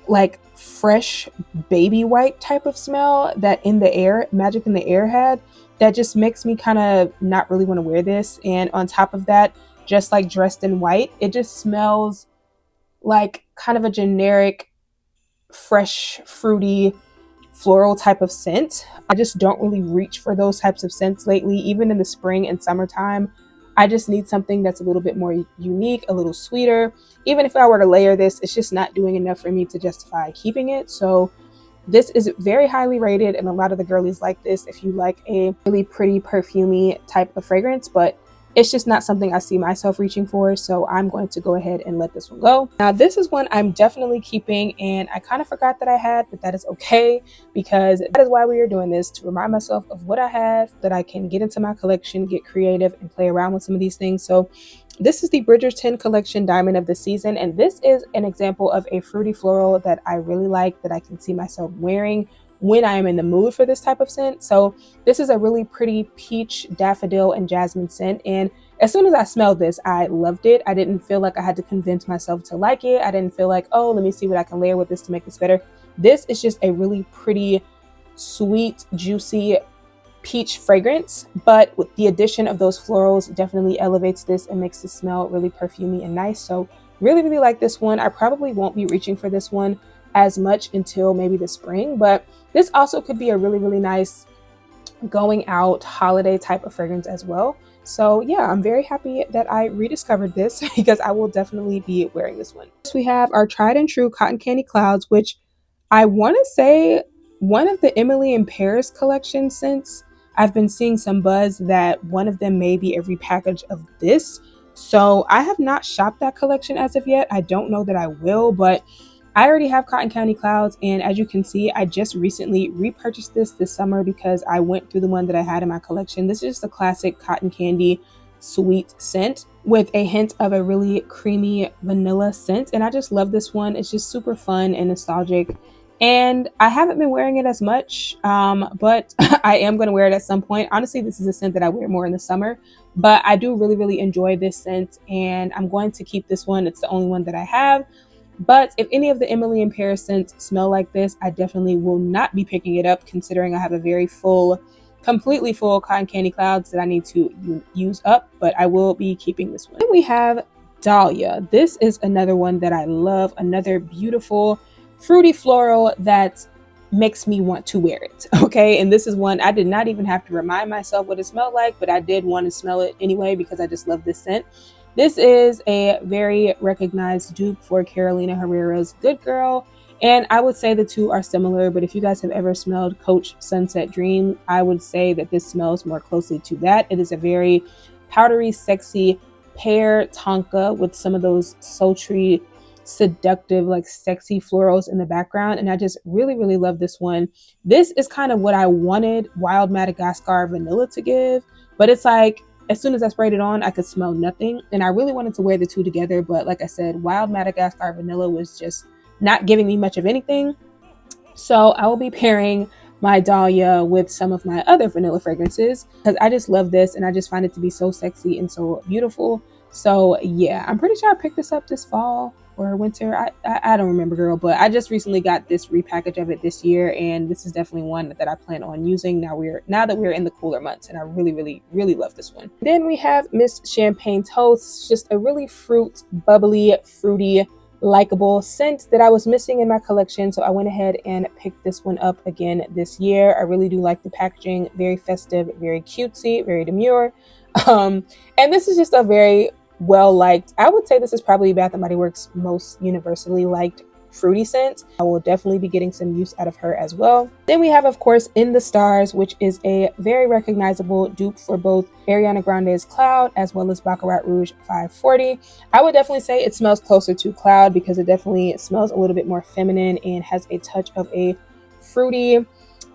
like fresh baby white type of smell that In the Air, Magic in the Air had, that just makes me kind of not really want to wear this. And on top of that, just like Dressed in White, it just smells like kind of a generic, fresh, fruity, floral type of scent. I just don't really reach for those types of scents lately, even in the spring and summertime. I just need something that's a little bit more unique, a little sweeter. Even if I were to layer this, it's just not doing enough for me to justify keeping it. So this is very highly rated, and a lot of the girlies like this if you like a really pretty perfumey type of fragrance, but it's just not something I see myself reaching for, so I'm going to go ahead and let this one go. Now, this is one I'm definitely keeping, and I kind of forgot that I had, but that is okay, because that is why we are doing this, to remind myself of what I have, that I can get into my collection, get creative, and play around with some of these things. So this is the Bridgerton Collection Diamond of the Season, and this is an example of a fruity floral that I really like, that I can see myself wearing when I am in the mood for this type of scent. So this is a really pretty peach, daffodil, and jasmine scent. And as soon as I smelled this, I loved it. I didn't feel like I had to convince myself to like it. I didn't feel like, oh, let me see what I can layer with this to make this better. This is just a really pretty, sweet, juicy peach fragrance, but with the addition of those florals definitely elevates this and makes it smell really perfumey and nice. So really, really like this one. I probably won't be reaching for this one as much until maybe the spring, but this also could be a really, really nice going out holiday type of fragrance as well. So yeah, I'm very happy that I rediscovered this because I will definitely be wearing this one. Next, we have our tried and true Cotton Candy Clouds, which I want to say one of the Emily in Paris collection scents. I've been seeing some buzz that one of them may be a repackage of this. So I have not shopped that collection as of yet. I don't know that I will, but I already have Cotton Candy Clouds, and as you can see, I just recently repurchased this summer because I went through the one that I had in my collection. This is just a classic cotton candy sweet scent with a hint of a really creamy vanilla scent, and I just love this one. It's just super fun and nostalgic, and I haven't been wearing it as much, but I am going to wear it at some point. Honestly, this is a scent that I wear more in the summer, but I do really, really enjoy this scent, and I'm going to keep this one. It's the only one that I have. But if any of the Emily in Paris scents smell like this, I definitely will not be picking it up, considering I have a very full, completely full Cotton Candy Clouds that I need to use up, but I will be keeping this one. Then we have Dahlia. This is another one that I love, another beautiful fruity floral that makes me want to wear it. Okay, and this is one I did not even have to remind myself what it smelled like, but I did want to smell it anyway because I just love this scent. This is a very recognized dupe for Carolina Herrera's Good Girl, and I would say the two are similar, but if you guys have ever smelled Coach Sunset Dream, I would say that this smells more closely to that. It is a very powdery, sexy pear tonka with some of those sultry, seductive, like sexy florals in the background, and I just really, really love this one. This is kind of what I wanted Wild Madagascar Vanilla to give, but it's like, as soon as I sprayed it on, I could smell nothing. And I really wanted to wear the two together. But like I said, Wild Madagascar Vanilla was just not giving me much of anything. So I will be pairing my Dahlia with some of my other vanilla fragrances because I just love this. And I just find it to be so sexy and so beautiful. So yeah, I'm pretty sure I picked this up this fall. or winter. I don't remember, girl, but I just recently got this repackage of it this year, and this is definitely one that I plan on using now that we're in the cooler months, and I really love this one. Then we have Miss Champagne Toast, just a really bubbly, fruity, likable scent that I was missing in my collection, so I went ahead and picked this one up again this year. I really do like the packaging, very festive, very cutesy, very demure. And this is just a very well liked, I would say this is probably Bath and Body Works most universally liked fruity scent. I will definitely be getting some use out of her as well. Then we have, of course, In the Stars, which is a very recognizable dupe for both Ariana Grande's Cloud as well as Baccarat Rouge 540. I would definitely say it smells closer to Cloud because it definitely smells a little bit more feminine and has a touch of a fruity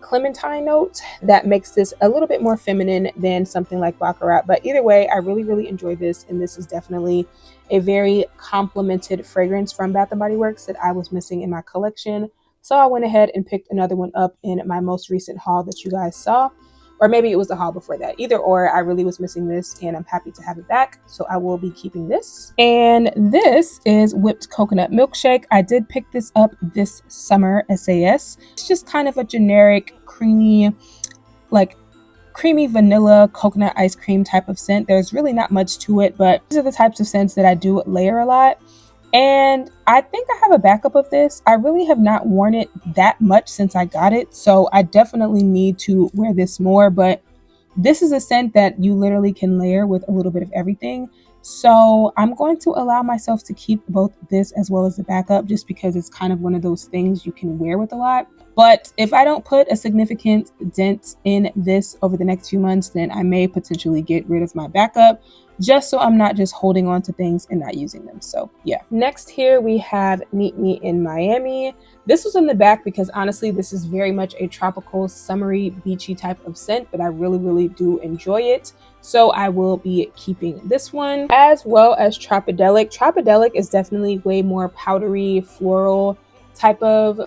clementine note that makes this a little bit more feminine than something like Baccarat. But either way, I really enjoy this, and this is definitely a very complimented fragrance from Bath and Body Works that I was missing in my collection. So I went ahead and picked another one up in my most recent haul that you guys saw. Or maybe it was the haul before that. Either or, I really was missing this and I'm happy to have it back. So I will be keeping this. And this is Whipped Coconut Milkshake. I did pick this up this summer, SAS. It's just kind of a generic, creamy vanilla coconut ice cream type of scent. There's really not much to it, but these are the types of scents that I do layer a lot. And I think I have a backup of this. I really have not worn it that much since I got it, so I definitely need to wear this more, but this is a scent that you literally can layer with a little bit of everything. So I'm going to allow myself to keep both this as well as the backup just because it's kind of one of those things you can wear with a lot. But if I don't put a significant dent in this over the next few months, then I may potentially get rid of my backup just so I'm not just holding on to things and not using them. So yeah. Next here we have Meet Me in Miami. This was in the back because honestly, this is very much a tropical, summery, beachy type of scent, but I really do enjoy it. So I will be keeping this one as well as Tropidelic. Tropidelic is definitely way more powdery, floral type of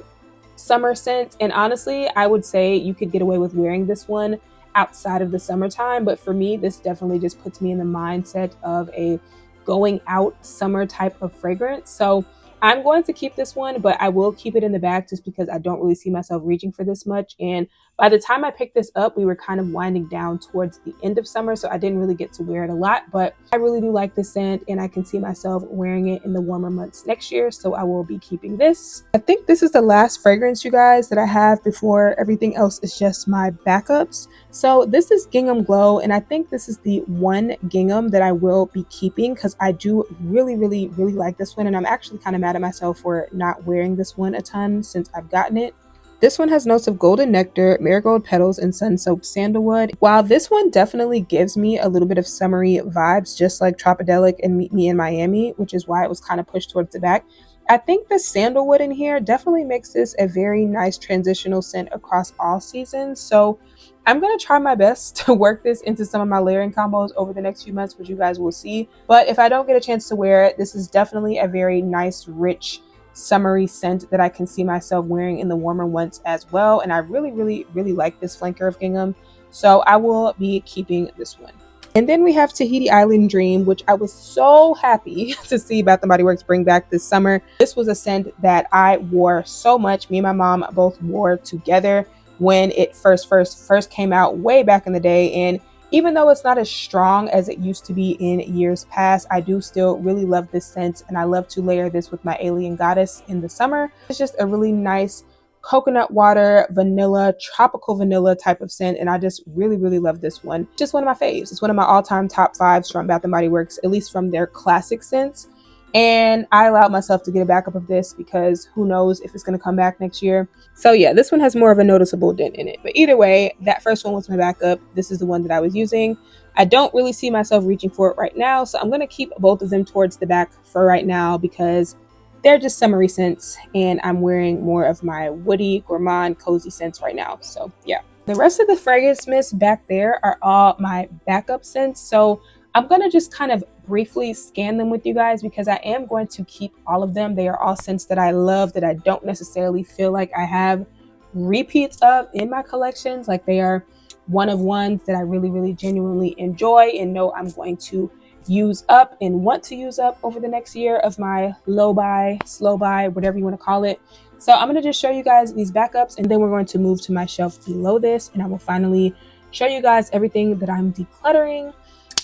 summer scent. And honestly, I would say you could get away with wearing this one outside of the summertime, but for me this definitely just puts me in the mindset of a going out summer type of fragrance. So I'm going to keep this one, but I will keep it in the back just because I don't really see myself reaching for this much. And by the time I picked this up, we were kind of winding down towards the end of summer, so I didn't really get to wear it a lot, but I really do like this scent and I can see myself wearing it in the warmer months next year, so I will be keeping this. I think this is the last fragrance, you guys, that I have before everything else is just my backups. So this is Gingham Glow, and I think this is the one gingham that I will be keeping because I do really like this one, and I'm actually kind of mad at myself for not wearing this one a ton since I've gotten it. This one has notes of golden nectar, marigold petals, and sun-soaked sandalwood. While this one definitely gives me a little bit of summery vibes, just like Tropidelic and Meet Me in Miami, which is why it was kind of pushed towards the back, I think the sandalwood in here definitely makes this a very nice transitional scent across all seasons. So I'm going to try my best to work this into some of my layering combos over the next few months, which you guys will see. But if I don't get a chance to wear it, this is definitely a very nice, rich, summery scent that I can see myself wearing in the warmer months as well. And I really like this flanker of gingham. So I will be keeping this one. And then we have Tahiti Island Dream, which I was so happy to see Bath & Body Works bring back this summer. This was a scent that I wore so much. Me and my mom both wore together when it first came out way back in the day. And even though it's not as strong as it used to be in years past, I do still really love this scent, and I love to layer this with my Alien Goddess in the summer. It's just a really nice coconut water, vanilla, tropical vanilla type of scent, and I just really love this one. Just one of my faves. It's one of my all-time top 5s from Bath & Body Works, at least from their classic scents. And I allowed myself to get a backup of this because who knows if it's going to come back next year. So yeah, this one has more of a noticeable dent in it. But either way, that first one was my backup. This is the one that I was using. I don't really see myself reaching for it right now, so I'm going to keep both of them towards the back for right now because they're just summery scents and I'm wearing more of my woody, gourmand, cozy scents right now. So yeah. The rest of the fragrance mist back there are all my backup scents. So I'm going to just kind of briefly scan them with you guys because I am going to keep all of them. They are all scents that I love that I don't necessarily feel like I have repeats of in my collections. Like they are one of ones that I really genuinely enjoy and know I'm going to use up and want to use up over the next year of my low buy, slow buy, whatever you want to call it. So I'm going to just show you guys these backups, and then we're going to move to my shelf below this, and I will finally show you guys everything that I'm decluttering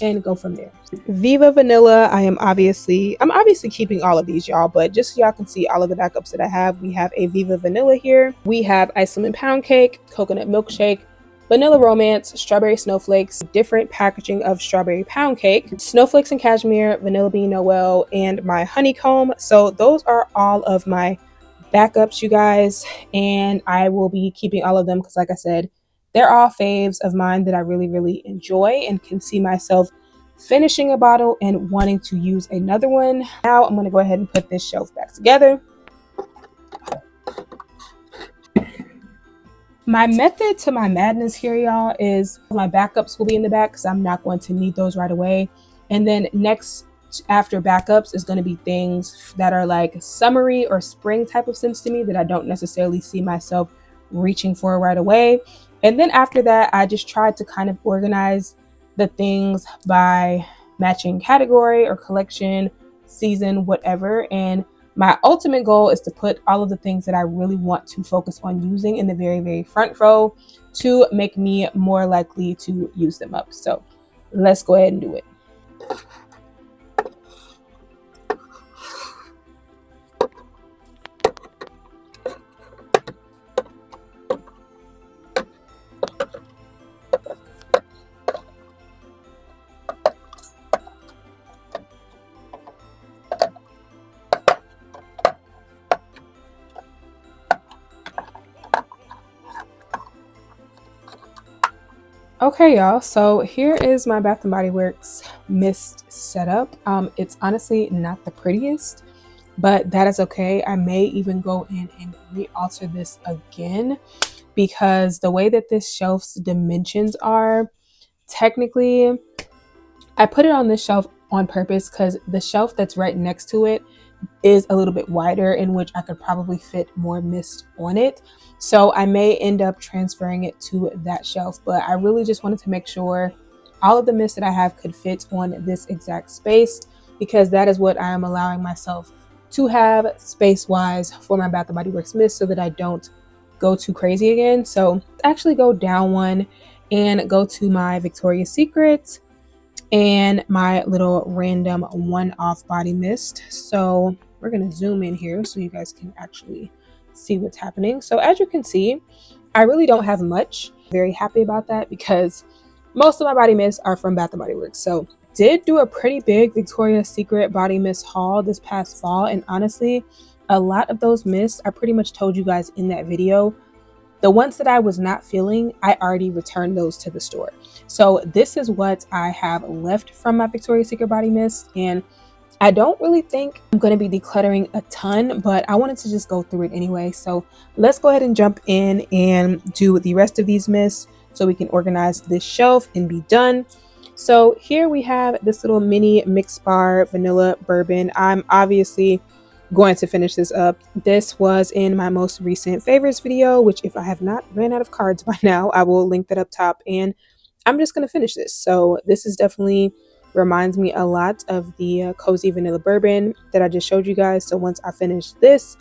and go from there. Viva Vanilla, I'm obviously keeping all of these, y'all, but just so y'all can see all of the backups that I have, we have a Viva Vanilla here. We have ice lemon pound cake, coconut milkshake, vanilla romance, strawberry snowflakes, different packaging of strawberry pound cake, snowflakes and cashmere, vanilla bean Noel, and my honeycomb. So those are all of my backups, you guys, and I will be keeping all of them because, like I said, they're all faves of mine that I really enjoy and can see myself finishing a bottle and wanting to use another one. Now I'm going to go ahead and put this shelf back together. My method to my madness here, y'all, is my backups will be in the back because I'm not going to need those right away. And then next after backups is going to be things that are like summery or spring type of scents to me that I don't necessarily see myself reaching for right away. And then after that, I just tried to kind of organize the things by matching category or collection, season, whatever. And my ultimate goal is to put all of the things that I really want to focus on using in the very front row to make me more likely to use them up. So let's go ahead and do it. Okay, y'all, so here is my Bath & Body Works mist setup. It's honestly not the prettiest, but that is okay. I may even go in and re-alter this again because the way that this shelf's dimensions are, technically, I put it on this shelf on purpose because the shelf that's right next to it is a little bit wider, in which I could probably fit more mist on it. So I may end up transferring it to that shelf, but I really just wanted to make sure all of the mist that I have could fit on this exact space because that is what I am allowing myself to have space-wise for my Bath & Body Works mist so that I don't go too crazy again. So actually go down one and go to my Victoria's Secret and my little random one-off body mist. So we're going to zoom in here so you guys can actually see what's happening. So as you can see, I really don't have much. Very happy about that because most of my body mists are from Bath & Body Works. So did do a pretty big Victoria's Secret body mist haul this past fall, and honestly, a lot of those mists I pretty much told you guys in that video. The ones that I was not feeling, I already returned those to the store. So this is what I have left from my Victoria's Secret body mist, and I don't really think I'm going to be decluttering a ton, but I wanted to just go through it anyway. So let's go ahead and jump in and do the rest of these mists so we can organize this shelf and be done. So here we have this little mini mix bar vanilla bourbon. I'm obviously going to finish this up. This was in my most recent favorites video, which if I have not ran out of cards by now, I will link that up top, and I'm just going to finish this. So this is definitely reminds me a lot of the cozy vanilla bourbon that I just showed you guys. So once I finish this,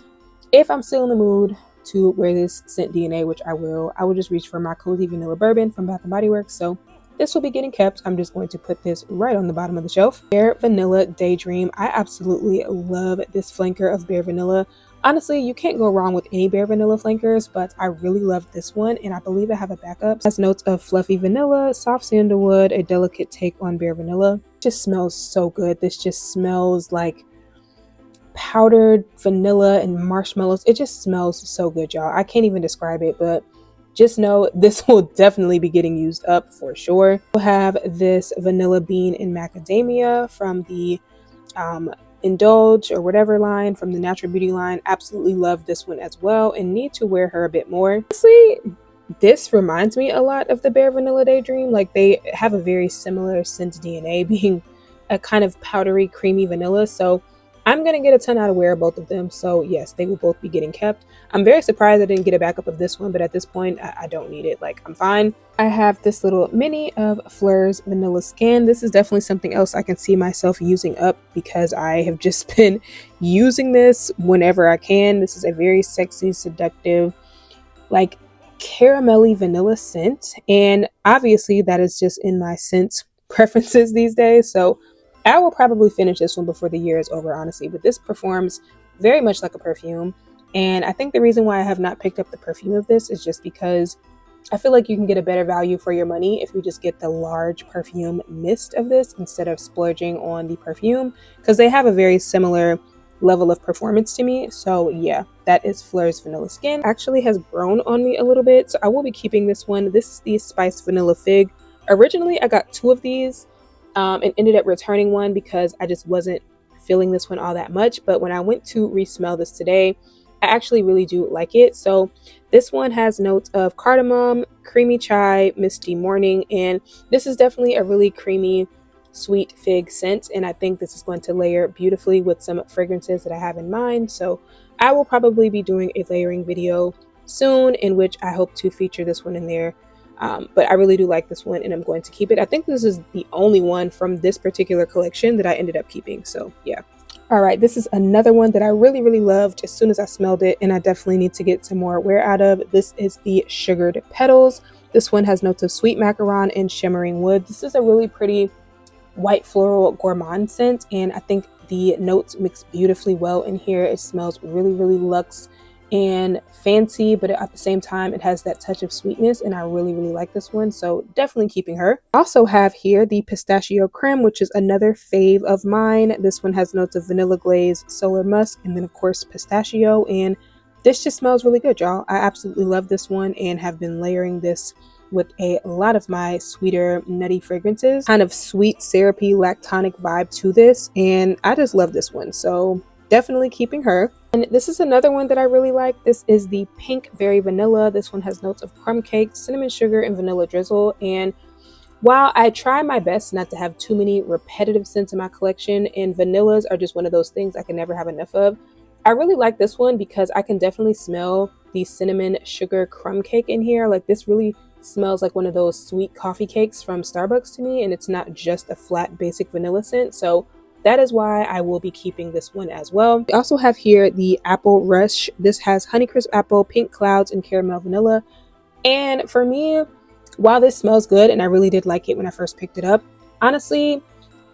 if I'm still in the mood to wear this scent DNA, which I will just reach for my cozy vanilla bourbon from Bath & Body Works. So this will be getting kept. I'm just going to put this right on the bottom of the shelf. Bare Vanilla Daydream. I absolutely love this flanker of Bare Vanilla. Honestly, you can't go wrong with any Bare Vanilla flankers, but I really love this one, and I believe I have a backup. It has notes of fluffy vanilla, soft sandalwood, a delicate take on Bare Vanilla. It just smells so good. This just smells like powdered vanilla and marshmallows. It just smells so good, y'all. I can't even describe it, but just know this will definitely be getting used up for sure. We'll have this vanilla bean and macadamia from the Indulge or whatever line from the Natural Beauty line. Absolutely love this one as well and need to wear her a bit more. Honestly, this reminds me a lot of the Bare Vanilla Daydream. Like, they have a very similar scent DNA, being a kind of powdery creamy vanilla. So I'm going to get a ton out of wear both of them. So yes, they will both be getting kept. I'm very surprised I didn't get a backup of this one, but at this point, I don't need it. Like, I'm fine. I have this little mini of Fleur's Vanilla Skin. This is definitely something else I can see myself using up because I have just been using this whenever I can. This is a very sexy, seductive, like caramelly vanilla scent. And obviously that is just in my scent preferences these days. So I will probably finish this one before the year is over, honestly. But this performs very much like a perfume. And I think the reason why I have not picked up the perfume of this is just because I feel like you can get a better value for your money if you just get the large perfume mist of this instead of splurging on the perfume, because they have a very similar level of performance to me. So yeah, that is Fleur's Vanilla Skin. Actually has grown on me a little bit, so I will be keeping this one. This is the Spiced Vanilla Fig. Originally I got 2 of these and ended up returning one because I just wasn't feeling this one all that much. But when I went to resmell this today, I actually really do like it. So this one has notes of cardamom, creamy chai, misty morning, and this is definitely a really creamy, sweet fig scent. And I think this is going to layer beautifully with some fragrances that I have in mind. So I will probably be doing a layering video soon in which I hope to feature this one in there. But I really do like this one and I'm going to keep it. I think this is the only one from this particular collection that I ended up keeping. So yeah. All right, this is another one that I really, really loved as soon as I smelled it, and I definitely need to get some more wear out of. This is the Sugared Petals. This one has notes of sweet macaron and shimmering wood. This is a really pretty white floral gourmand scent, and I think the notes mix beautifully well in here. It smells really, really luxe and fancy, but at the same time it has that touch of sweetness, and I really, really like this one, so definitely keeping her. I also have here the Pistachio Creme, which is another fave of mine. This one has notes of vanilla glaze, solar musk, and then of course pistachio, and this just smells really good, y'all. I absolutely love this one and have been layering this with a lot of my sweeter nutty fragrances. Kind of sweet syrupy lactonic vibe to this, and I just love this one, so definitely keeping her. And this is another one that I really like. This is the Pink Very Vanilla. This one has notes of crumb cake, cinnamon sugar, and vanilla drizzle. And while I try my best not to have too many repetitive scents in my collection, and vanillas are just one of those things I can never have enough of, I really like this one because I can definitely smell the cinnamon sugar crumb cake in here. Like, this really smells like one of those sweet coffee cakes from Starbucks to me, and it's not just a flat basic vanilla scent. So that is why I will be keeping this one as well. We also have here the Apple Rush. This has Honeycrisp Apple, Pink Clouds, and Caramel Vanilla. And for me, while this smells good, and I really did like it when I first picked it up, honestly,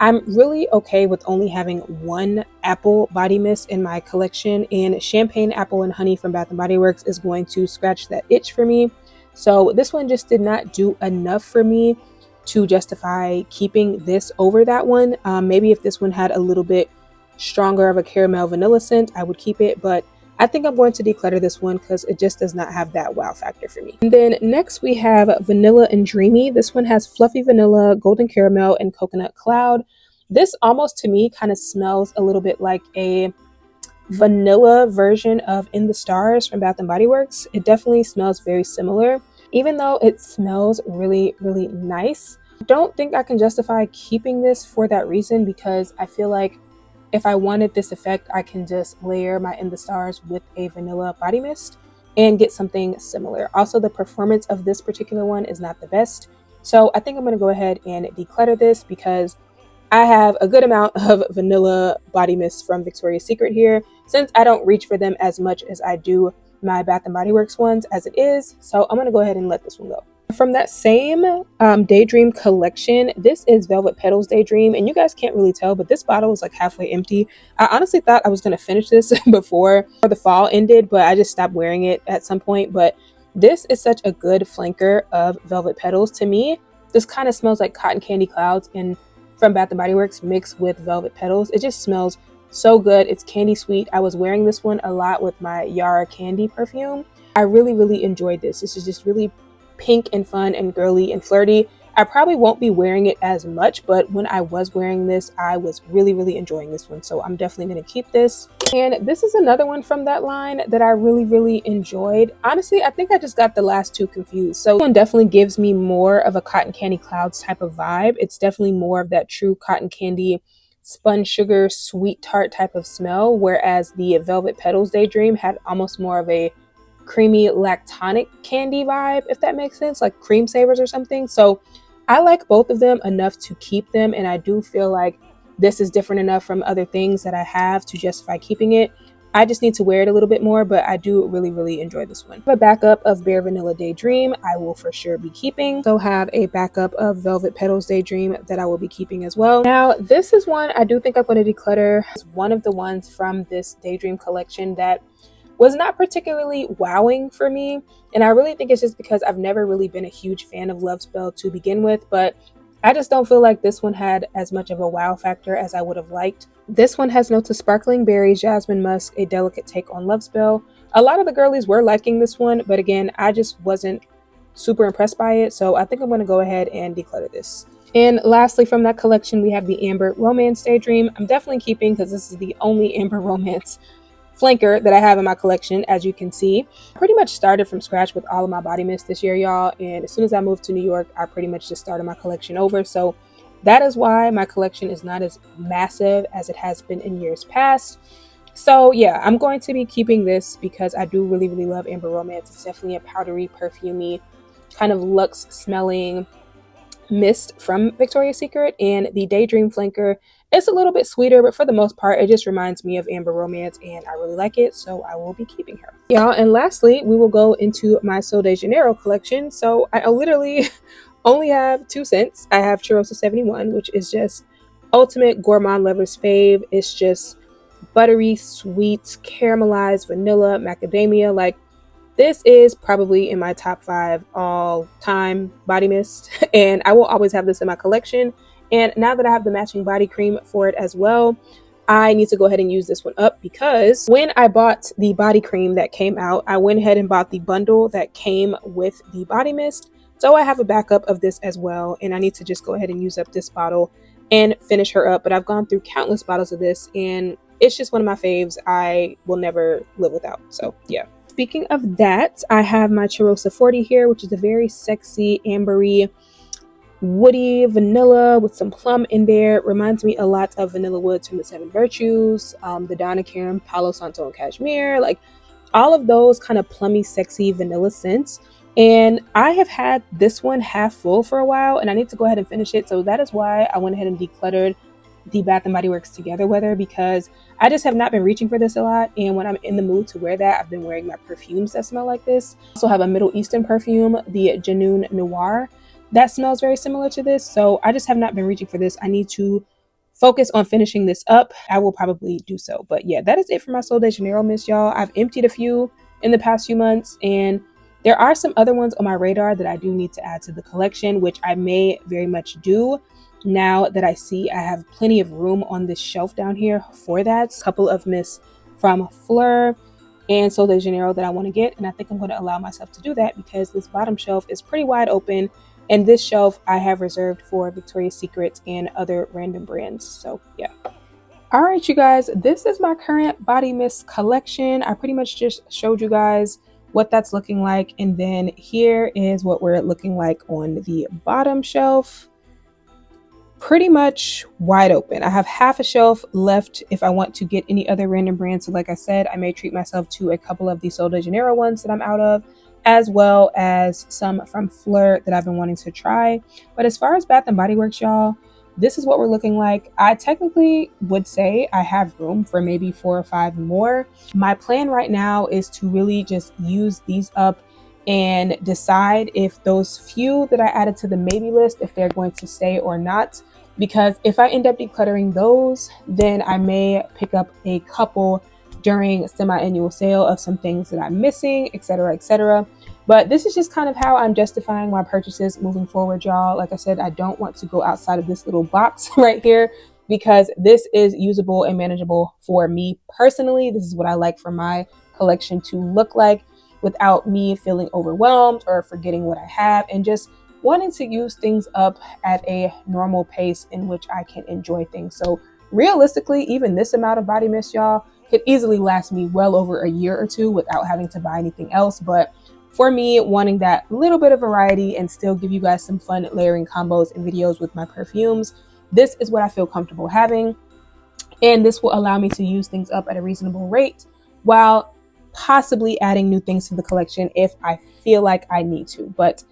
I'm really okay with only having one apple body mist in my collection, and Champagne Apple and Honey from Bath & Body Works is going to scratch that itch for me. So this one just did not do enough for me to justify keeping this over that one. Maybe if this one had a little bit stronger of a caramel vanilla scent, I would keep it, but I think I'm going to declutter this one because it just does not have that wow factor for me. And then next we have Vanilla and Dreamy. This one has fluffy vanilla, golden caramel, and coconut cloud. This almost to me kind of smells a little bit like a vanilla version of In the Stars from Bath & Body Works. It definitely smells very similar. Even though it smells really, really nice, I don't think I can justify keeping this for that reason, because I feel like if I wanted this effect, I can just layer my In the Stars with a vanilla body mist and get something similar. Also, the performance of this particular one is not the best. So I think I'm going to go ahead and declutter this because I have a good amount of vanilla body mist from Victoria's Secret here, since I don't reach for them as much as I do my Bath & Body Works ones as it is. So I'm going to go ahead and let this one go. From that same Daydream collection, this is Velvet Petals Daydream, and you guys can't really tell, but this bottle is like halfway empty. I honestly thought I was going to finish this before the fall ended, but I just stopped wearing it at some point. But this is such a good flanker of Velvet Petals. To me, this kind of smells like Cotton Candy Clouds and from Bath & Body Works mixed with Velvet Petals. It just smells so good. It's candy sweet. I was wearing this one a lot with my Yara Candy perfume. I really, really enjoyed this. This is just really pink and fun and girly and flirty. I probably won't be wearing it as much, but when I was wearing this, I was really, really enjoying this one. So I'm definitely going to keep this. And this is another one from that line that I really, really enjoyed. Honestly, I think I just got the last two confused. So this one definitely gives me more of a Cotton Candy Clouds type of vibe. It's definitely more of that true cotton candy spun sugar sweet tart type of smell, whereas the Velvet Petals Daydream had almost more of a creamy lactonic candy vibe, if that makes sense, like cream savers or something. So I like both of them enough to keep them, and I do feel like this is different enough from other things that I have to justify keeping it. I just need to wear it a little bit more, but I do really enjoy this one. A backup of Bare Vanilla Daydream I will for sure be keeping. So have a backup of Velvet Petals Daydream that I will be keeping as well. Now this is one I do think I'm going to declutter. It's one of the ones from this Daydream collection that was not particularly wowing for me, and I really think it's just because I've never really been a huge fan of Love Spell to begin with, but I just don't feel like this one had as much of a wow factor as I would have liked. This one has notes of sparkling berries, jasmine musk, a delicate take on Love Spell. A lot of the girlies were liking this one, but again, I just wasn't super impressed by it, so I think I'm going to go ahead and declutter this. And lastly, from that collection, we have the Amber Romance Daydream. I'm definitely keeping because this is the only Amber Romance flanker that I have in my collection. As you can see, I pretty much started from scratch with all of my body mist this year, y'all, and as soon as I moved to New York, I pretty much just started my collection over. So that is why my collection is not as massive as it has been in years past. So yeah, I'm going to be keeping this because I do really love Amber Romance. It's definitely a powdery, perfumey, kind of luxe smelling mist from Victoria's Secret, and the Daydream flanker is a little bit sweeter, but for the most part it just reminds me of Amber Romance and I really like it, so I will be keeping her, y'all. And lastly, we will go into my Sol de Janeiro collection. So I literally only have 2 scents. I have Cheirosa 71, which is just ultimate gourmand lover's fave. It's just buttery sweet caramelized vanilla macadamia. Like, this is probably in my top 5 all time body mist, and I will always have this in my collection. And now that I have the matching body cream for it as well, I need to go ahead and use this one up, because when I bought the body cream that came out, I went ahead and bought the bundle that came with the body mist. So I have a backup of this as well, and I need to just go ahead and use up this bottle and finish her up. But I've gone through countless bottles of this, and it's just one of my faves I will never live without. So yeah. Speaking of that, I have my Cheirosa 40 here, which is a very sexy, ambery, woody vanilla with some plum in there. It reminds me a lot of Vanilla Woods from the Seven Virtues, the Donna Karan, Palo Santo, and Cashmere, like all of those kind of plummy, sexy vanilla scents. And I have had this one half full for a while, and I need to go ahead and finish it. So that is why I went ahead and decluttered the Bath & Body Works Together Weather, because I just have not been reaching for this a lot, and when I'm in the mood to wear that, I've been wearing my perfumes that smell like this. I also have a Middle Eastern perfume, the Janoon Noir, that smells very similar to this, so I just have not been reaching for this. I need to focus on finishing this up. I will probably do so, but yeah, that is it for my Sol de Janeiro mist, y'all. I've emptied a few in the past few months, and there are some other ones on my radar that I do need to add to the collection, which I may very much do now that I see I have plenty of room on this shelf down here for that. A couple of mists from Fleur and Sol de Janeiro that I want to get, and I think I'm going to allow myself to do that because this bottom shelf is pretty wide open, and this shelf I have reserved for Victoria's Secret and other random brands. So yeah. All right, you guys, this is my current body mist collection. I pretty much just showed you guys what that's looking like, and then here is what we're looking like on the bottom shelf. Pretty much wide open. I have half a shelf left if I want to get any other random brands. So like I said, I may treat myself to a couple of the Sol de Janeiro ones that I'm out of, as well as some from Fleur that I've been wanting to try. But as far as Bath & Body Works, y'all, this is what we're looking like. I technically would say I have room for maybe 4 or 5 more. My plan right now is to really just use these up and decide if those few that I added to the maybe list, if they're going to stay or not. Because if I end up decluttering those, then I may pick up a couple during semi-annual sale of some things that I'm missing, etc., etc. But this is just kind of how I'm justifying my purchases moving forward, y'all. Like I said, I don't want to go outside of this little box right here, because this is usable and manageable for me personally. This is what I like for my collection to look like without me feeling overwhelmed or forgetting what I have, and just wanting to use things up at a normal pace in which I can enjoy things. So realistically, even this amount of body mist, y'all, could easily last me well over a year or 2 without having to buy anything else. But for me, wanting that little bit of variety and still give you guys some fun layering combos and videos with my perfumes, this is what I feel comfortable having. And this will allow me to use things up at a reasonable rate while possibly adding new things to the collection if I feel like I need to. But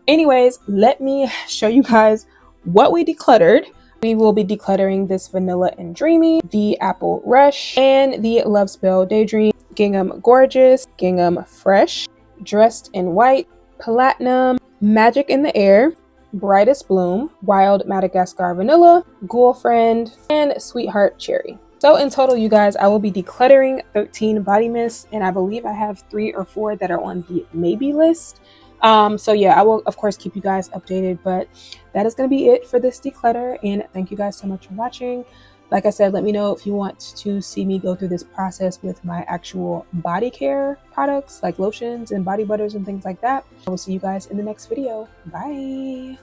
anyways, let me show you guys what we decluttered. We will be decluttering this Vanilla and Dreamy, the Apple Rush, and the Love Spell Daydream, Gingham Gorgeous, Gingham Fresh, Dressed in White, Platinum, Magic in the Air, Brightest Bloom, Wild Madagascar Vanilla, Girlfriend, and Sweetheart Cherry. So in total, you guys, I will be decluttering 13 body mists, and I believe I have 3 or 4 that are on the maybe list. So yeah, I will of course keep you guys updated, but that is going to be it for this declutter, and thank you guys so much for watching. Like I said, let me know if you want to see me go through this process with my actual body care products like lotions and body butters and things like that. I will see you guys in the next video. Bye.